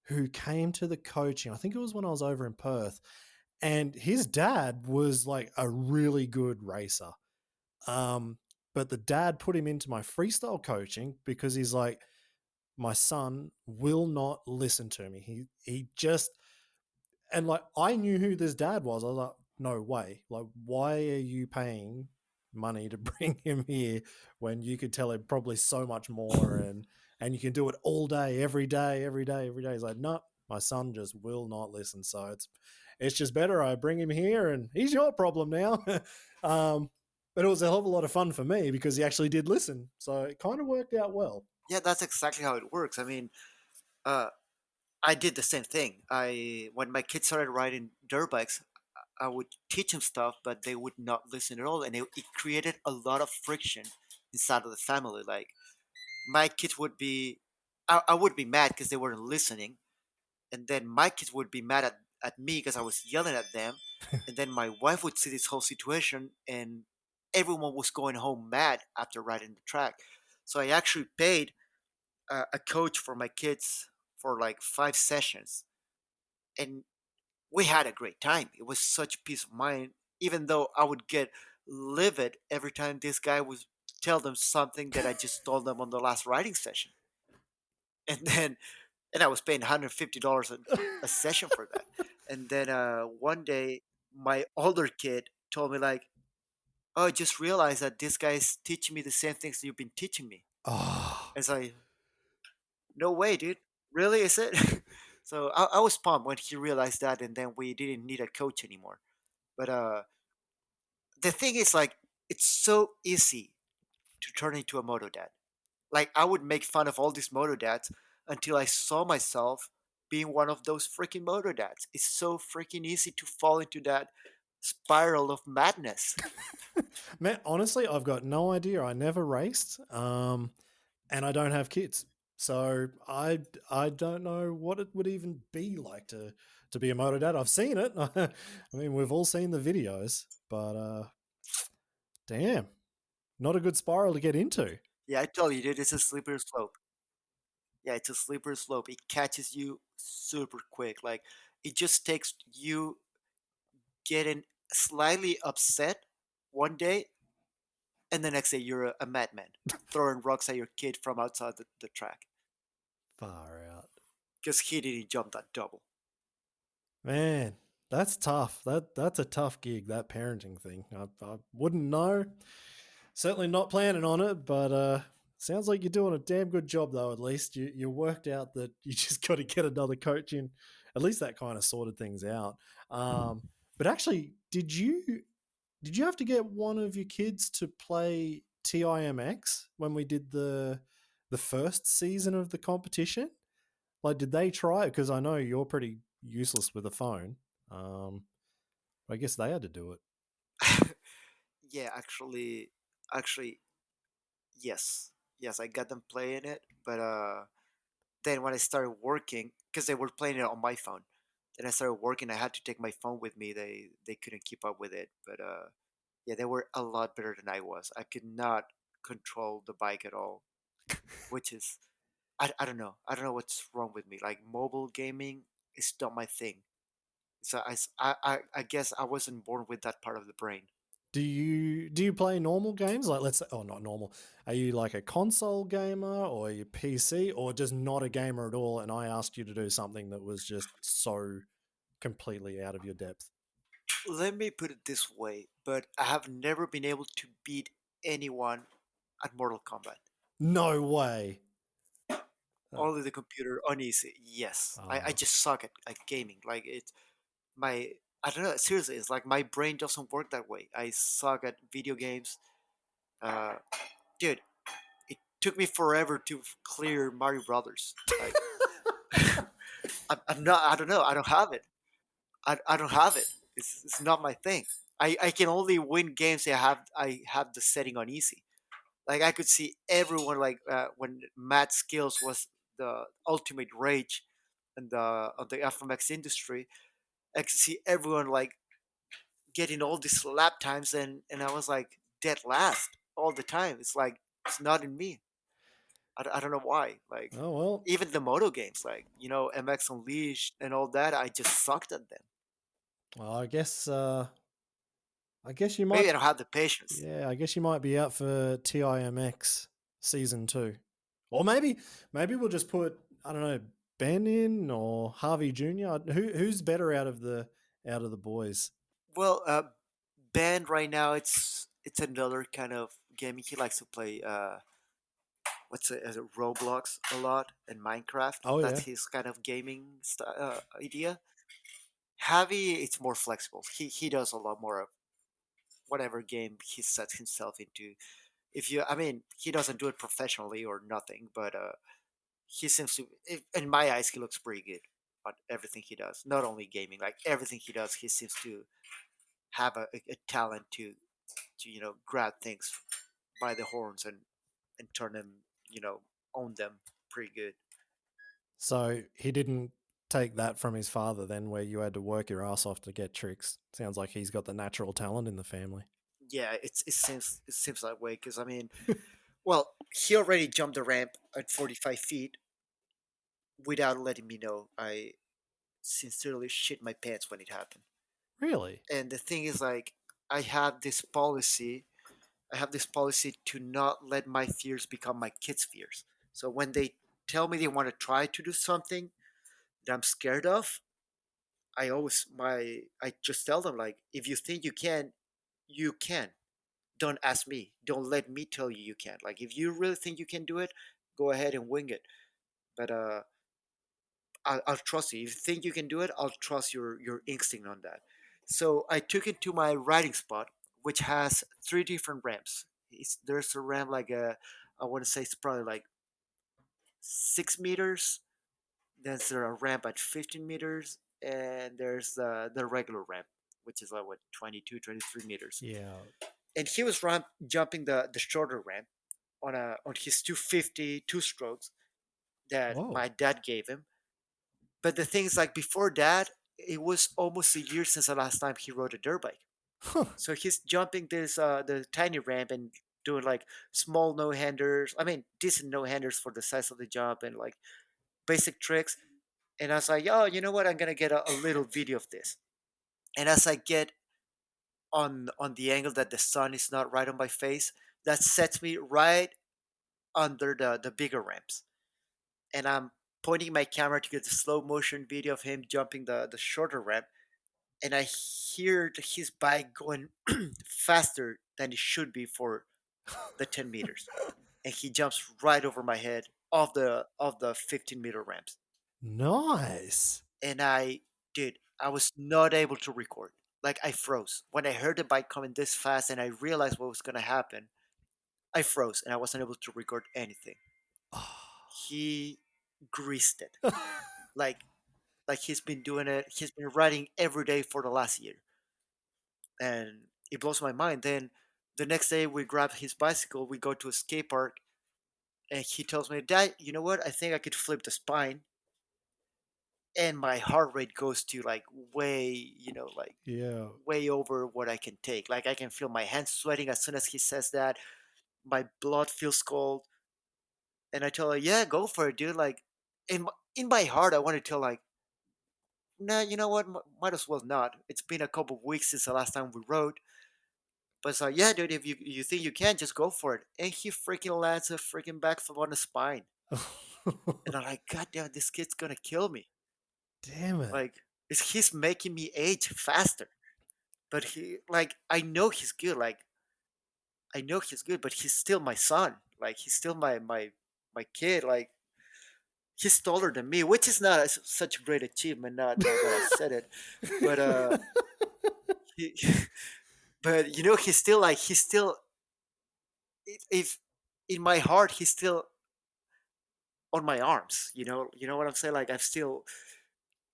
who came to the coaching, I think it was when I was over in Perth, and his dad was like a really good racer. Um, but the dad put him into my freestyle coaching because he's like, my son will not listen to me. He just, and like I knew who this dad was. I was like, no way. Like, why are you paying money to bring him here when you could tell him probably so much more, and you can do it all day, every day, every day, every day. He's like, no, my son just will not listen. So it's just better I bring him here, and he's your problem now. um, but it was a hell of a lot of fun for me because he actually did listen. So it kind of worked out well. Yeah, that's exactly how it works. I mean, uh, I did the same thing. I When my kids started riding dirt bikes, I would teach them stuff, but they would not listen at all, and it created a lot of friction inside of the family. Like my kids would be, I would be mad because they weren't listening, and then my kids would be mad at me because I was yelling at them, and then my wife would see this whole situation, and everyone was going home mad after riding the track. So I actually paid a coach for my kids for like 5 sessions, and we had a great time. It was such peace of mind, even though I would get livid every time this guy would tell them something that I just told them on the last riding session. And then, and I was paying $150 a session for that. And then one day, my older kid told me like, "Oh, I just realized that this guy is teaching me the same things you've been teaching me." Oh, And it's like, no way, dude. Really? Is it? So I was pumped when he realized that, and then we didn't need a coach anymore. But the thing is, like, it's so easy to turn into a moto dad. Like, I would make fun of all these moto dads until I saw myself being one of those freaking moto dads. It's so freaking easy to fall into that spiral of madness. man, honestly, I've got no idea. I never raced, and I don't have kids, so I don't know what it would even be like to be a motor dad. I've seen it. I mean, we've all seen the videos, but damn, not a good spiral to get into. Yeah, I told you, dude, it's a slippery slope. Yeah, it's a slippery slope. It catches you super quick. Like, it just takes you getting slightly upset one day, and the next day you're a madman throwing rocks at your kid from outside the track Far out, because he didn't jump that double. man. That's tough. That's a tough gig. That parenting thing. I wouldn't know. Certainly not planning on it, but sounds like you're doing a damn good job though. At least you worked out that you just got to get another coach in. At least that kind of sorted things out. But actually, did you have to get one of your kids to play TIMX when we did the first season of the competition? Like, did they try it? Because I know you're pretty useless with a phone. Um, I guess they had to do it. Yeah, actually, yes, yes, I got them playing it, but then when I started working, because they were playing it on my phone, then I started working. I had to take my phone with me. They couldn't keep up with it, but yeah, they were a lot better than I was. I could not control the bike at all, which is I don't know what's wrong with me. Like mobile gaming is not my thing. So I guess I wasn't born with that part of the brain. Do you play normal games? Like, let's say, oh, not normal. Are you like a console gamer, or are you PC, or just not a gamer at all? And I asked you to do something that was just so completely out of your depth. Let me put it this way, but I have never been able to beat anyone at Mortal Kombat. No way. Uh, Only the computer uneasy. Yes, I uh, just suck at gaming. Like it's my I don't know. Seriously, it's like my brain doesn't work that way. I suck at video games. Uh, Dude, it took me forever to clear Mario Brothers. Like I'm not. I don't know. I don't have it. I don't have it. It's not my thing. I can only win games. I have the setting on easy. Like I could see everyone like when Matt Skills was the ultimate rage in the of the FMX industry. I could see everyone like getting all these lap times, and I was like dead last all the time. It's like it's not in me. I don't know why. Like oh well. even the moto games, like MX Unleashed and all that, I just sucked at them. Well, I guess. I guess you might. Maybe I don't have the patience. Yeah, I guess you might be out for TIMX season 2, or maybe we'll just put, I don't know, Ben in or Harvey Jr. Who's better out of the boys? Well, band right now it's another kind of gaming. He likes to play what's it, Roblox a lot and Minecraft. Oh That's yeah. his kind of gaming idea. Javi, it's more flexible. He does a lot more of whatever game he sets himself into. If you, I mean, he doesn't do it professionally or nothing, but he seems to. In my eyes, he looks pretty good on everything he does. Not only gaming, like everything he does, he seems to have a talent to grab things by the horns and turn them, own them pretty good. So he didn't take that from his father then, where you had to work your ass off to get tricks. Sounds like he's got the natural talent in the family. Yeah, it seems that way because I mean, well, he already jumped the ramp at 45 feet without letting me know. I sincerely shit my pants when it happened. Really? And the thing is, like, I have this policy. I have this policy to not let my fears become my kids' fears. So when they tell me they want to try to do something that I'm scared of, I just tell them like, if you think you can, you can. Don't ask me. Don't let me tell you you can't. Like if you really think you can do it, go ahead and wing it. But I'll trust you. If you think you can do it, I'll trust your instinct on that. So I took it to my riding spot, which has three different ramps. There's a ramp like I want to say it's probably like 6 meters. There's a ramp at 15 meters, and there's the regular ramp, which is like what 22, 23 meters. Yeah. And he was jumping the shorter ramp on his 250 two strokes that Whoa. my dad gave him. But the thing is, like before that, it was almost a year since the last time he rode a dirt bike. Huh. So he's jumping this the tiny ramp and doing like small no handers. I mean, decent no handers for the size of the jump and like basic tricks. And I was like, oh, you know what? I'm gonna get a little video of this. And as I get on the angle that the sun is not right on my face, that sets me right under the bigger ramps. And I'm pointing my camera to get the slow motion video of him jumping the shorter ramp, and I hear his bike going faster than it should be for the 10 meters, and he jumps right over my head of the 15-meter ramps. Nice. And I was not able to record. like I froze when I heard the bike coming this fast, and I realized what was gonna happen. I froze, and I wasn't able to record anything. He greased it, like he's been doing it. He's been riding every day for the last year, and it blows my mind. Then the next day, we grab his bicycle, we go to a skate park, and he tells me, "Dad, you know what? I think I could flip the spine." And my heart rate goes to like way, like Yeah. way over what I can take. Like I can feel my hands sweating as soon as he says that. My blood feels cold, and I tell her, "Yeah, go for it, dude." Like in my heart, I want to tell like, "Nah, you know what? Might as well not." It's been a couple of weeks since the last time we rode, but it's like, "Yeah, dude, if you think you can, just go for it." And he freaking lands a freaking backflip on the spine, and I'm like, "God damn, this kid's gonna kill me!" Damn it. Like, he's making me age faster. But I know he's good. Like, I know he's good, but he's still my son. Like, he's still my kid. Like, he's taller than me, which is not such a great achievement. Not now that I said it, but he, but he's still if in my heart he's still on my arms. You know what I'm saying? Like, I'm still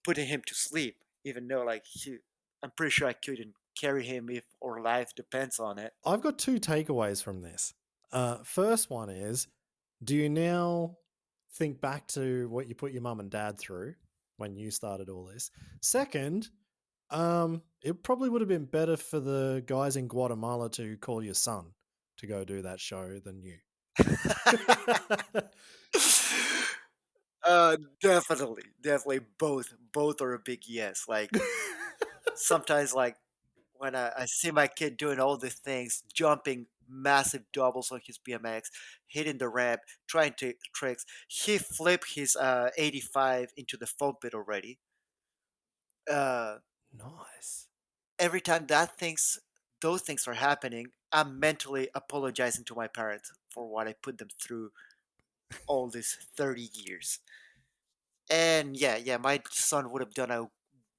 putting him to sleep, even though I'm pretty sure I couldn't carry him if our life depends on it. I've got two takeaways from this. First one is, do you now think back to what you put your mum and dad through when you started all this? Second, it probably would have been better for the guys in Guatemala to call your son to go do that show than you. Definitely, both are a big yes. Like sometimes, like when I see my kid doing all these things, jumping massive doubles on his BMX, hitting the ramp, trying to tricks. He flipped his 85 into the foam pit already. Uh, Nice. every time those things are happening, I'm mentally apologizing to my parents for what I put them through all these 30 years. And yeah, my son would have done a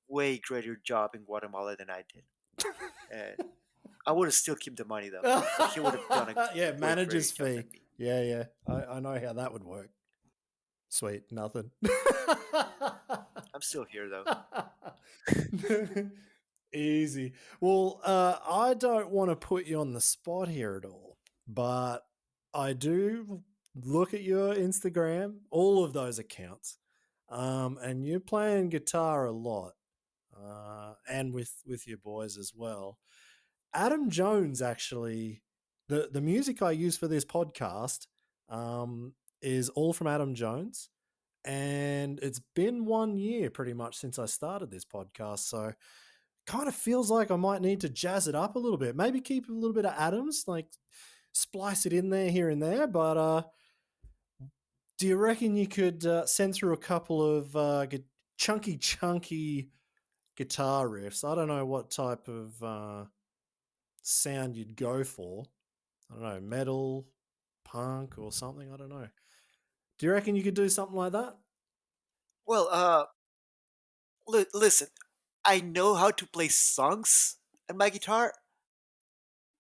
way greater job in Guatemala than I did. And I would have still kept the money though, but he would have done a Yeah, way greater manager's job fee. than me. Yeah, yeah. I know how that would work. Sweet, nothing. I'm still here though. Easy. Well, I don't want to put you on the spot here at all, but I do look at your Instagram, all of those accounts, and you're playing guitar a lot, and with your boys as well. Adam Jones actually, the music I use for this podcast, is all from Adam Jones, and it's been 1 year pretty much since I started this podcast, so kind of feels like I might need to jazz it up a little bit. Maybe keep a little bit of Adams, like splice it in there here and there. But do you reckon you could send through a couple of chunky guitar riffs? I don't know what type of sound you'd go for. I don't know, metal, punk, or something. I don't know. Do you reckon you could do something like that? Well, listen, I know how to play songs on my guitar.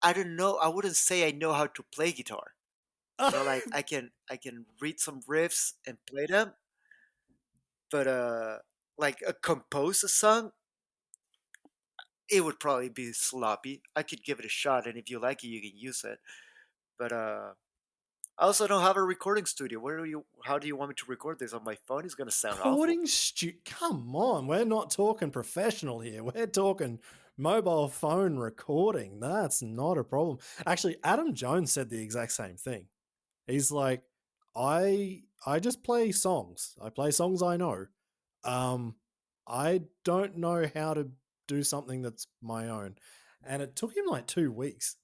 I don't know. I wouldn't say I know how to play guitar. Like I can read some riffs and play them, but like compose a song, it would probably be sloppy. I could give it a shot, and if you like it, you can use it. But I also don't have a recording studio. Where do you? How do you want me to record this on my phone? It's gonna sound awful. Come on, we're not talking professional here. We're talking mobile phone recording. That's not a problem. Actually, Adam Jones said the exact same thing. He's like, I just play songs. I play songs I know. Um, I don't know how to do something that's my own. And it took him like 2 weeks.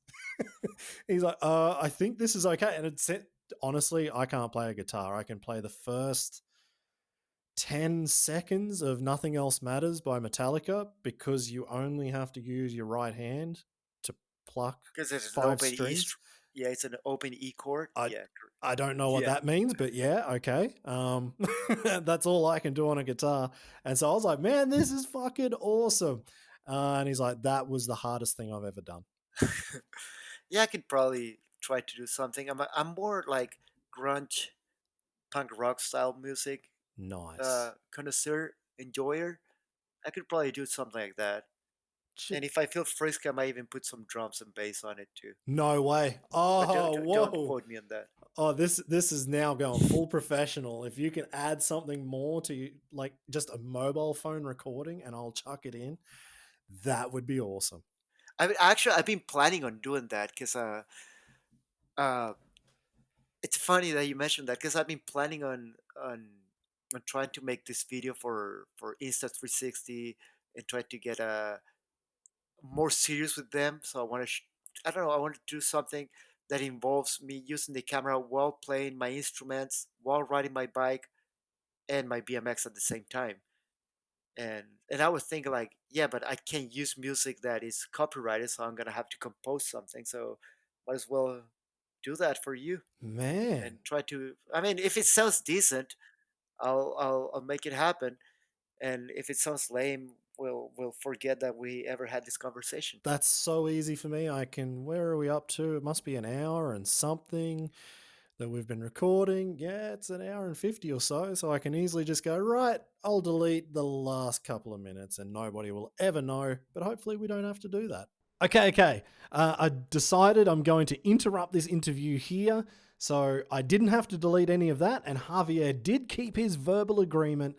He's like, I think this is okay. And it said, honestly, I can't play a guitar. I can play the first 10 seconds of Nothing Else Matters by Metallica because you only have to use your right hand to pluck Because it's an five open strings. Yeah, it's an open E chord. I Yeah, I don't know what yeah. that means, but yeah, okay. That's all I can do on a guitar. And so I was like, man, this is fucking awesome. And he's like, that was the hardest thing I've ever done. Yeah, I could probably try to do something. I'm more like grunge, punk rock style music Nice. connoisseur, enjoyer. I could probably do something like that. And if I feel frisky, I might even put some drums and bass on it too. No way. But Oh, don't whoa. quote me on that. Oh, this is now going full professional. If you can add something more to like just a mobile phone recording and I'll chuck it in, that would be awesome. I mean, actually, I've been planning on doing that because uh, it's funny that you mentioned that because I've been planning on trying to make this video for Insta 360 and try to get more serious with them. So I want to, I don't know, I want to do something that involves me using the camera while playing my instruments, while riding my bike and my BMX at the same time. And I was thinking like, yeah, but I can't use music that is copyrighted, so I'm gonna have to compose something. So might as well do that for you and Man, try to. I mean, if it sounds decent, I'll make it happen. And if it sounds lame, we'll forget that we ever had this conversation. that's so easy for me. I can, where are we up to? It must be an hour and something that we've been recording. Yeah, it's an hour and 50 or so. So I can easily just go, right, I'll delete the last couple of minutes and nobody will ever know. But hopefully we don't have to do that. Okay. I decided I'm going to interrupt this interview here. So I didn't have to delete any of that. And Javier did keep his verbal agreement.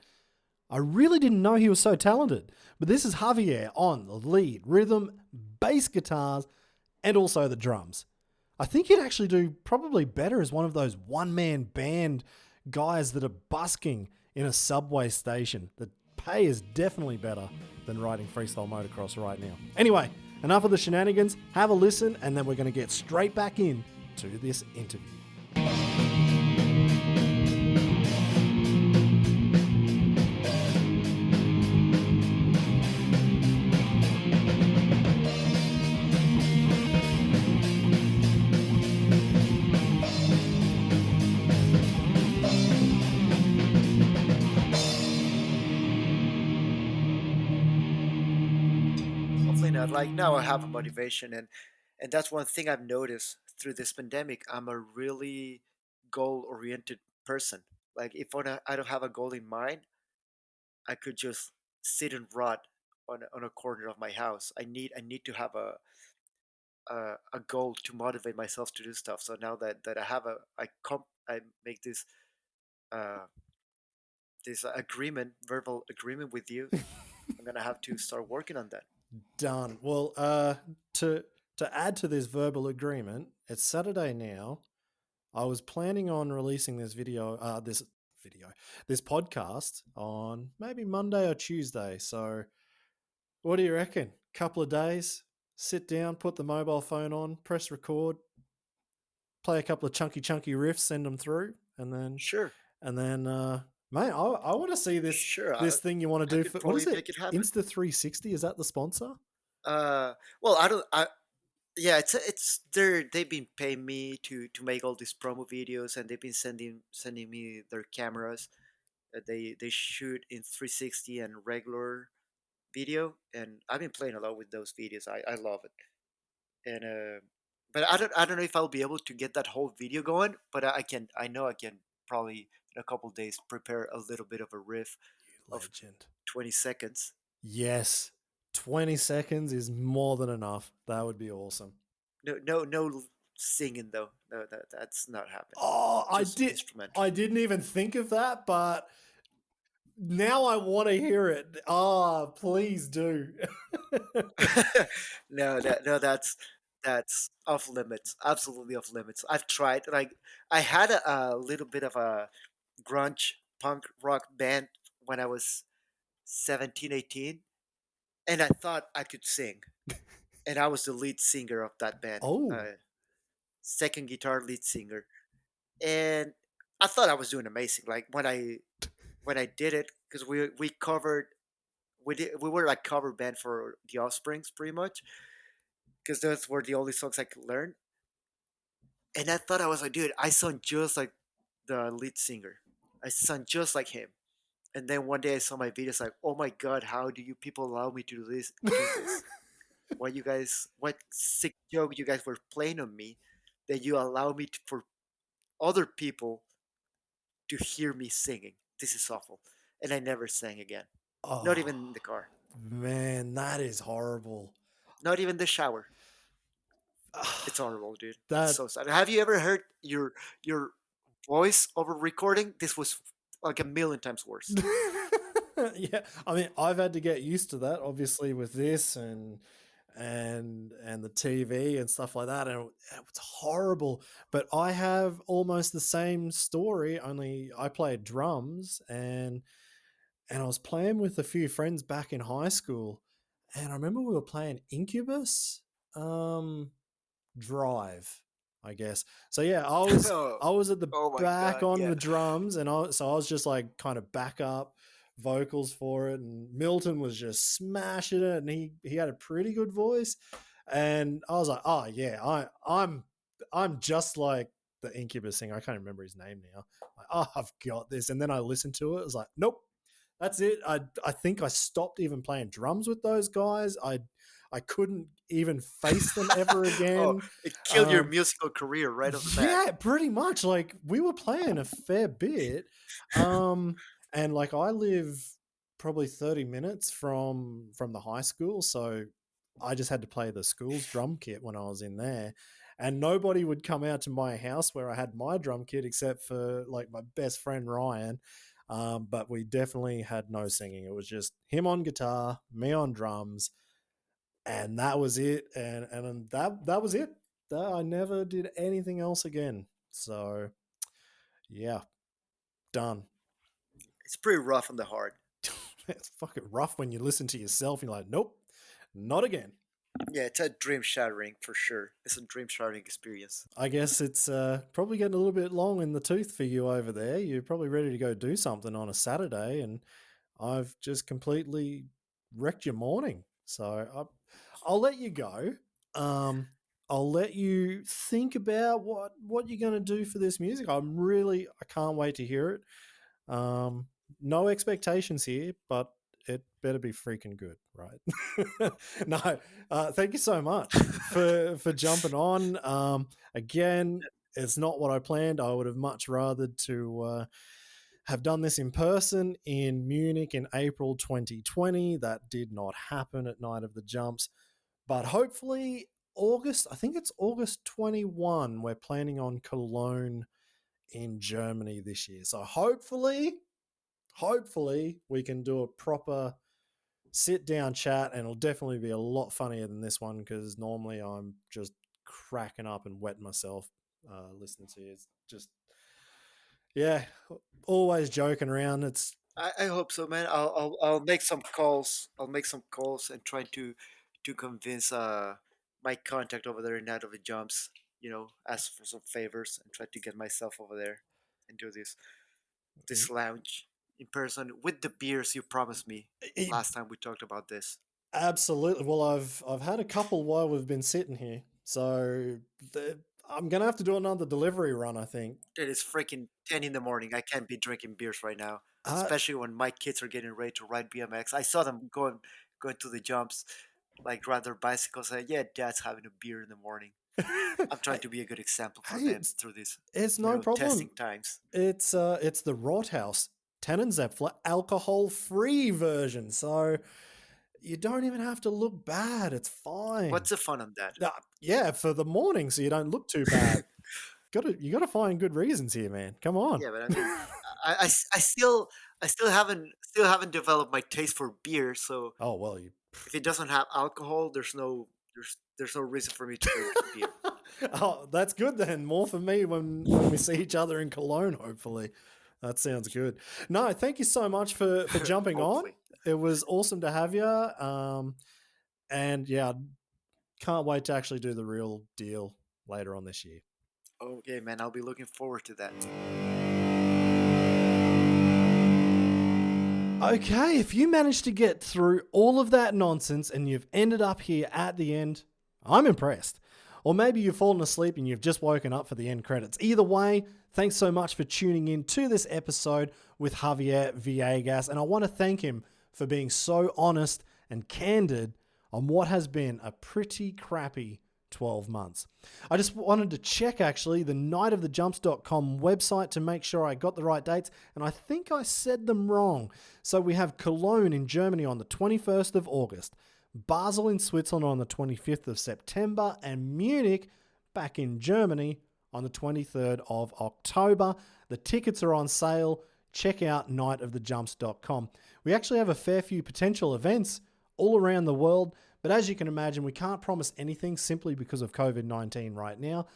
I really didn't know he was so talented. But this is Javier on the lead, rhythm, bass guitars, and also the drums. I think he'd actually do probably better as one of those one man band guys that are busking in a subway station. The pay is definitely better than riding freestyle motocross right now. Anyway, enough of the shenanigans. Have a listen, and then we're going to get straight back in to this interview. Hopefully not. Like now, I have a motivation, and that's one thing I've noticed through this pandemic. I'm a really goal oriented person. Like if I don't have a goal in mind, I could just sit and rot on a corner of my house. I need to have a goal to motivate myself to do stuff. So now that I have I make uh, this agreement, verbal agreement with you. I'm gonna have to start working on that. Done. Well, to add to this verbal agreement, it's Saturday now. I was planning on releasing video, this podcast on maybe Monday or Tuesday. So, what do you reckon? Couple of days, sit down, put the mobile phone on, press record, play a couple of chunky riffs, send them through, Sure, and then, mate, I want to see sure. this thing you want to I do could for what probably is it? make it happen. Insta 360? Is that the sponsor? Well, I don't. Yeah, it's they've been paying me to make all these promo videos, and they've been sending me their cameras. They shoot in 360 and regular video, and I've been playing a lot with those videos. I love it, and but I don't know if I'll be able to get that whole video going, but I can. I know I can probably in a couple days prepare a little bit of a riff You of legend. 20 seconds. Yes. 20 seconds is more than enough. That would be awesome. No singing though. No, that's not happening. Oh, Just instrumental. I didn't even think of that, but now I want to hear it. Oh, please do. No, that's off limits. Absolutely off limits. I've tried. Like I had a little bit of a grunge punk rock band when I was 17, 18, and I thought I could sing, and I was the lead singer of that band, Oh, second guitar lead singer, and I thought I was doing amazing. Like when I did it, because we covered we were like cover band for the Offsprings pretty much, because those were the only songs I could learn. And I thought I was like, dude, I sound just like the lead singer. I sound just like him. And then one day I saw my videos like, oh my god, how do you people allow me to do this? Do this? What you guys? What sick joke you guys were playing on me that you allow me to, for other people to hear me singing? This is awful. And I never sang again. Not Oh, even in the car. man, that is horrible. Not even the shower. It's horrible, dude. It's That so sad. Have you ever heard your voice over recording? This was like a million times worse. yeah, I mean, I've had to get used to that, obviously, with this and the TV and stuff like that, and it's horrible. But I have almost the same story. Only I played drums, and I was playing with a few friends back in high school, and I remember we were playing Incubus. Drive, I guess. So yeah, oh, I was at the oh my back god, on yeah. the drums, and I was just like kind of backup vocals for it, and Milton was just smashing it, and he had a pretty good voice, and I was like, oh yeah, I'm just like the Incubus singer. I can't remember his name now. Like, oh, I've got this, and then I listened to it. I was like, nope, that's it. I think I stopped even playing drums with those guys. I couldn't even face them ever oh, again. it killed your Um, musical career right off the bat. yeah, pretty much. Like we were playing a fair bit, and like I live probably 30 minutes from the high school, so I just had to play the school's drum kit when I was in there, and nobody would come out to my house where I had my drum kit except for like my best friend Ryan. But we definitely had no singing. It was just him on guitar, me on drums, and that was it. And that was it. I never did anything else again. So yeah, done. It's pretty rough on the heart. It's fucking rough when you listen to yourself and you're like, nope, not again. Yeah, it's a dream shattering for sure. It's a dream shattering experience. I guess it's probably getting a little bit long in the tooth for you over there. You're probably ready to go do something on a Saturday, and I've just completely wrecked your morning. So I'll let you go. Um, I'll let you think about what you're going to do for this music. I can't wait to hear it. Um, no expectations here, but it better be freaking good, right? No, thank you so much for jumping on. Again, it's not what I planned. I would have much rather to have done this in person in Munich in April 2020. That did not happen at Night of the Jumps, but hopefully August. I think it's August 21. We're planning on Cologne in Germany this year. So hopefully we can do a proper sit down chat, and it'll definitely be a lot funnier than this one because normally I'm just cracking up and wetting myself listening to it. It's just yeah, always joking around. It's I hope so, man. I'll make some calls. I'll make some calls and try to convince my contact over there in Night of the Jumps. You know, ask for some favors and try to get myself over there and do this lounge in person with the beers you promised me it, last time we talked about this. absolutely. Well, I've had a couple while we've been sitting here, so I'm gonna have to do another delivery run. I think. It is freaking 10 in the morning. I can't be drinking beers right now, Uh, especially when my kids are getting ready to ride BMX. I saw them going to the jumps, like ride their bicycles. Yeah, Dad's having a beer in the morning. I'm trying hey, to be a good example for hey, them through these, it's no problem. testing times. It's the Rothaus Tannenzäpfler alcohol free version, so you don't even have to look bad. It's fine. What's the fun on that? Yeah, for the morning, so you don't look too bad. You gotta find good reasons here, man. Come on. Yeah, but I mean, I still haven't developed my taste for beer. So Oh well, you. if it doesn't have alcohol, there's no reason for me to drink beer. Oh, that's good then. More for me when we see each other in Cologne. Hopefully, that sounds good. No, thank you so much for jumping on. Hopefully. It was awesome to have you. And yeah, can't wait to actually do the real deal later on this year. Okay, man. I'll be looking forward to that. Okay, if you managed to get through all of that nonsense and you've ended up here at the end, I'm impressed. Or maybe you've fallen asleep and you've just woken up for the end credits. Either way, thanks so much for tuning in to this episode with Javier Villegas. And I want to thank him for being so honest and candid on what has been a pretty crappy 12 months. I just wanted to check actually the nightofthejumps.com website to make sure I got the right dates, and I think I said them wrong. So we have Cologne in Germany on the 21st of August, Basel in Switzerland on the 25th of September, and Munich back in Germany on the 23rd of October. The tickets are on sale. Check out nightofthejumps.com. We actually have a fair few potential events all around the world, but as you can imagine, we can't promise anything simply because of COVID-19 right now.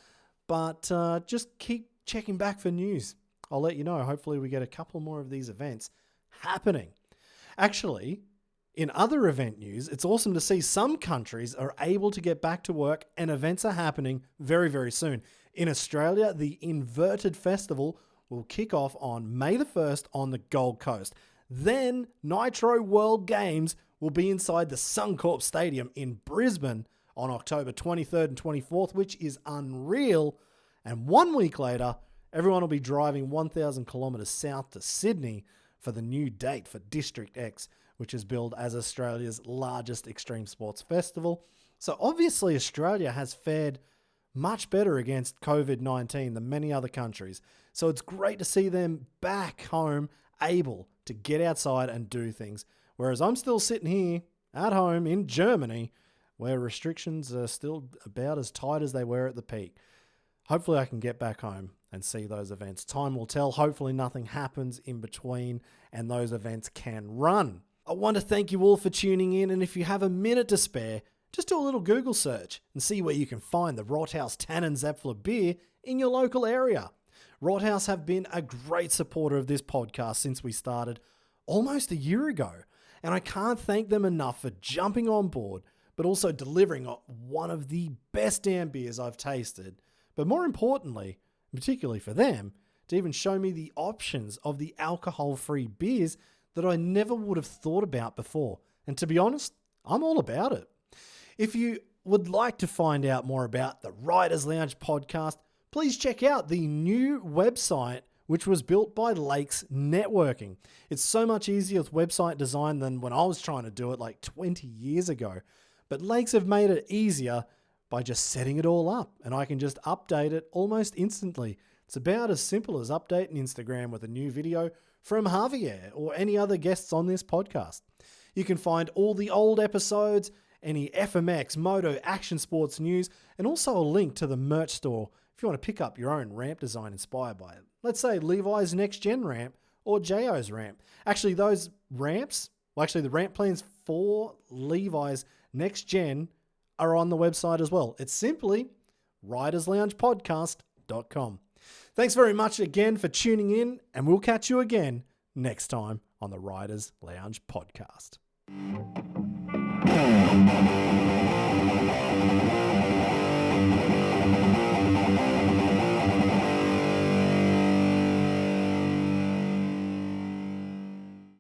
But just keep checking back for news. I'll let you know. Hopefully we get a couple more of these events happening. Actually, in other event news, it's awesome to see some countries are able to get back to work and events are happening very, very soon. In Australia, the Inverted Festival will kick off on May the 1st on the Gold Coast. Then Nitro World Games will be inside the Suncorp Stadium in Brisbane on October 23rd and 24th, which is unreal. And 1 week later, everyone will be driving 1,000 kilometres south to Sydney for the new date for District X, which is billed as Australia's largest extreme sports festival. So obviously Australia has fared much better against COVID-19 than many other countries. So it's great to see them back home able to get outside and do things. Whereas I'm still sitting here at home in Germany where restrictions are still about as tight as they were at the peak. Hopefully I can get back home and see those events. Time will tell. Hopefully nothing happens in between and those events can run. I want to thank you all for tuning in, and if you have a minute to spare, just do a little Google search and see where you can find the Rothaus Tannenzäpfler beer in your local area. Rothaus have been a great supporter of this podcast since we started almost a year ago, and I can't thank them enough for jumping on board, but also delivering one of the best damn beers I've tasted. But more importantly, particularly for them, to even show me the options of the alcohol-free beers that I never would have thought about before. And to be honest, I'm all about it. If you would like to find out more about the Writers Lounge podcast, please check out the new website which was built by Lakes Networking. It's so much easier with website design than when I was trying to do it like 20 years ago. But Lakes have made it easier by just setting it all up, and I can just update it almost instantly. It's about as simple as updating Instagram with a new video from Javier or any other guests on this podcast. You can find all the old episodes, any FMX, Moto, Action Sports news, and also a link to the merch store if you want to pick up your own ramp design inspired by it. Let's say Levi's Next Gen ramp or JO's ramp. Actually, those ramps, the ramp plans for Levi's Next Gen are on the website as well. It's simply writersloungepodcast.com. Thanks very much again for tuning in, and we'll catch you again next time on the Writers Lounge podcast.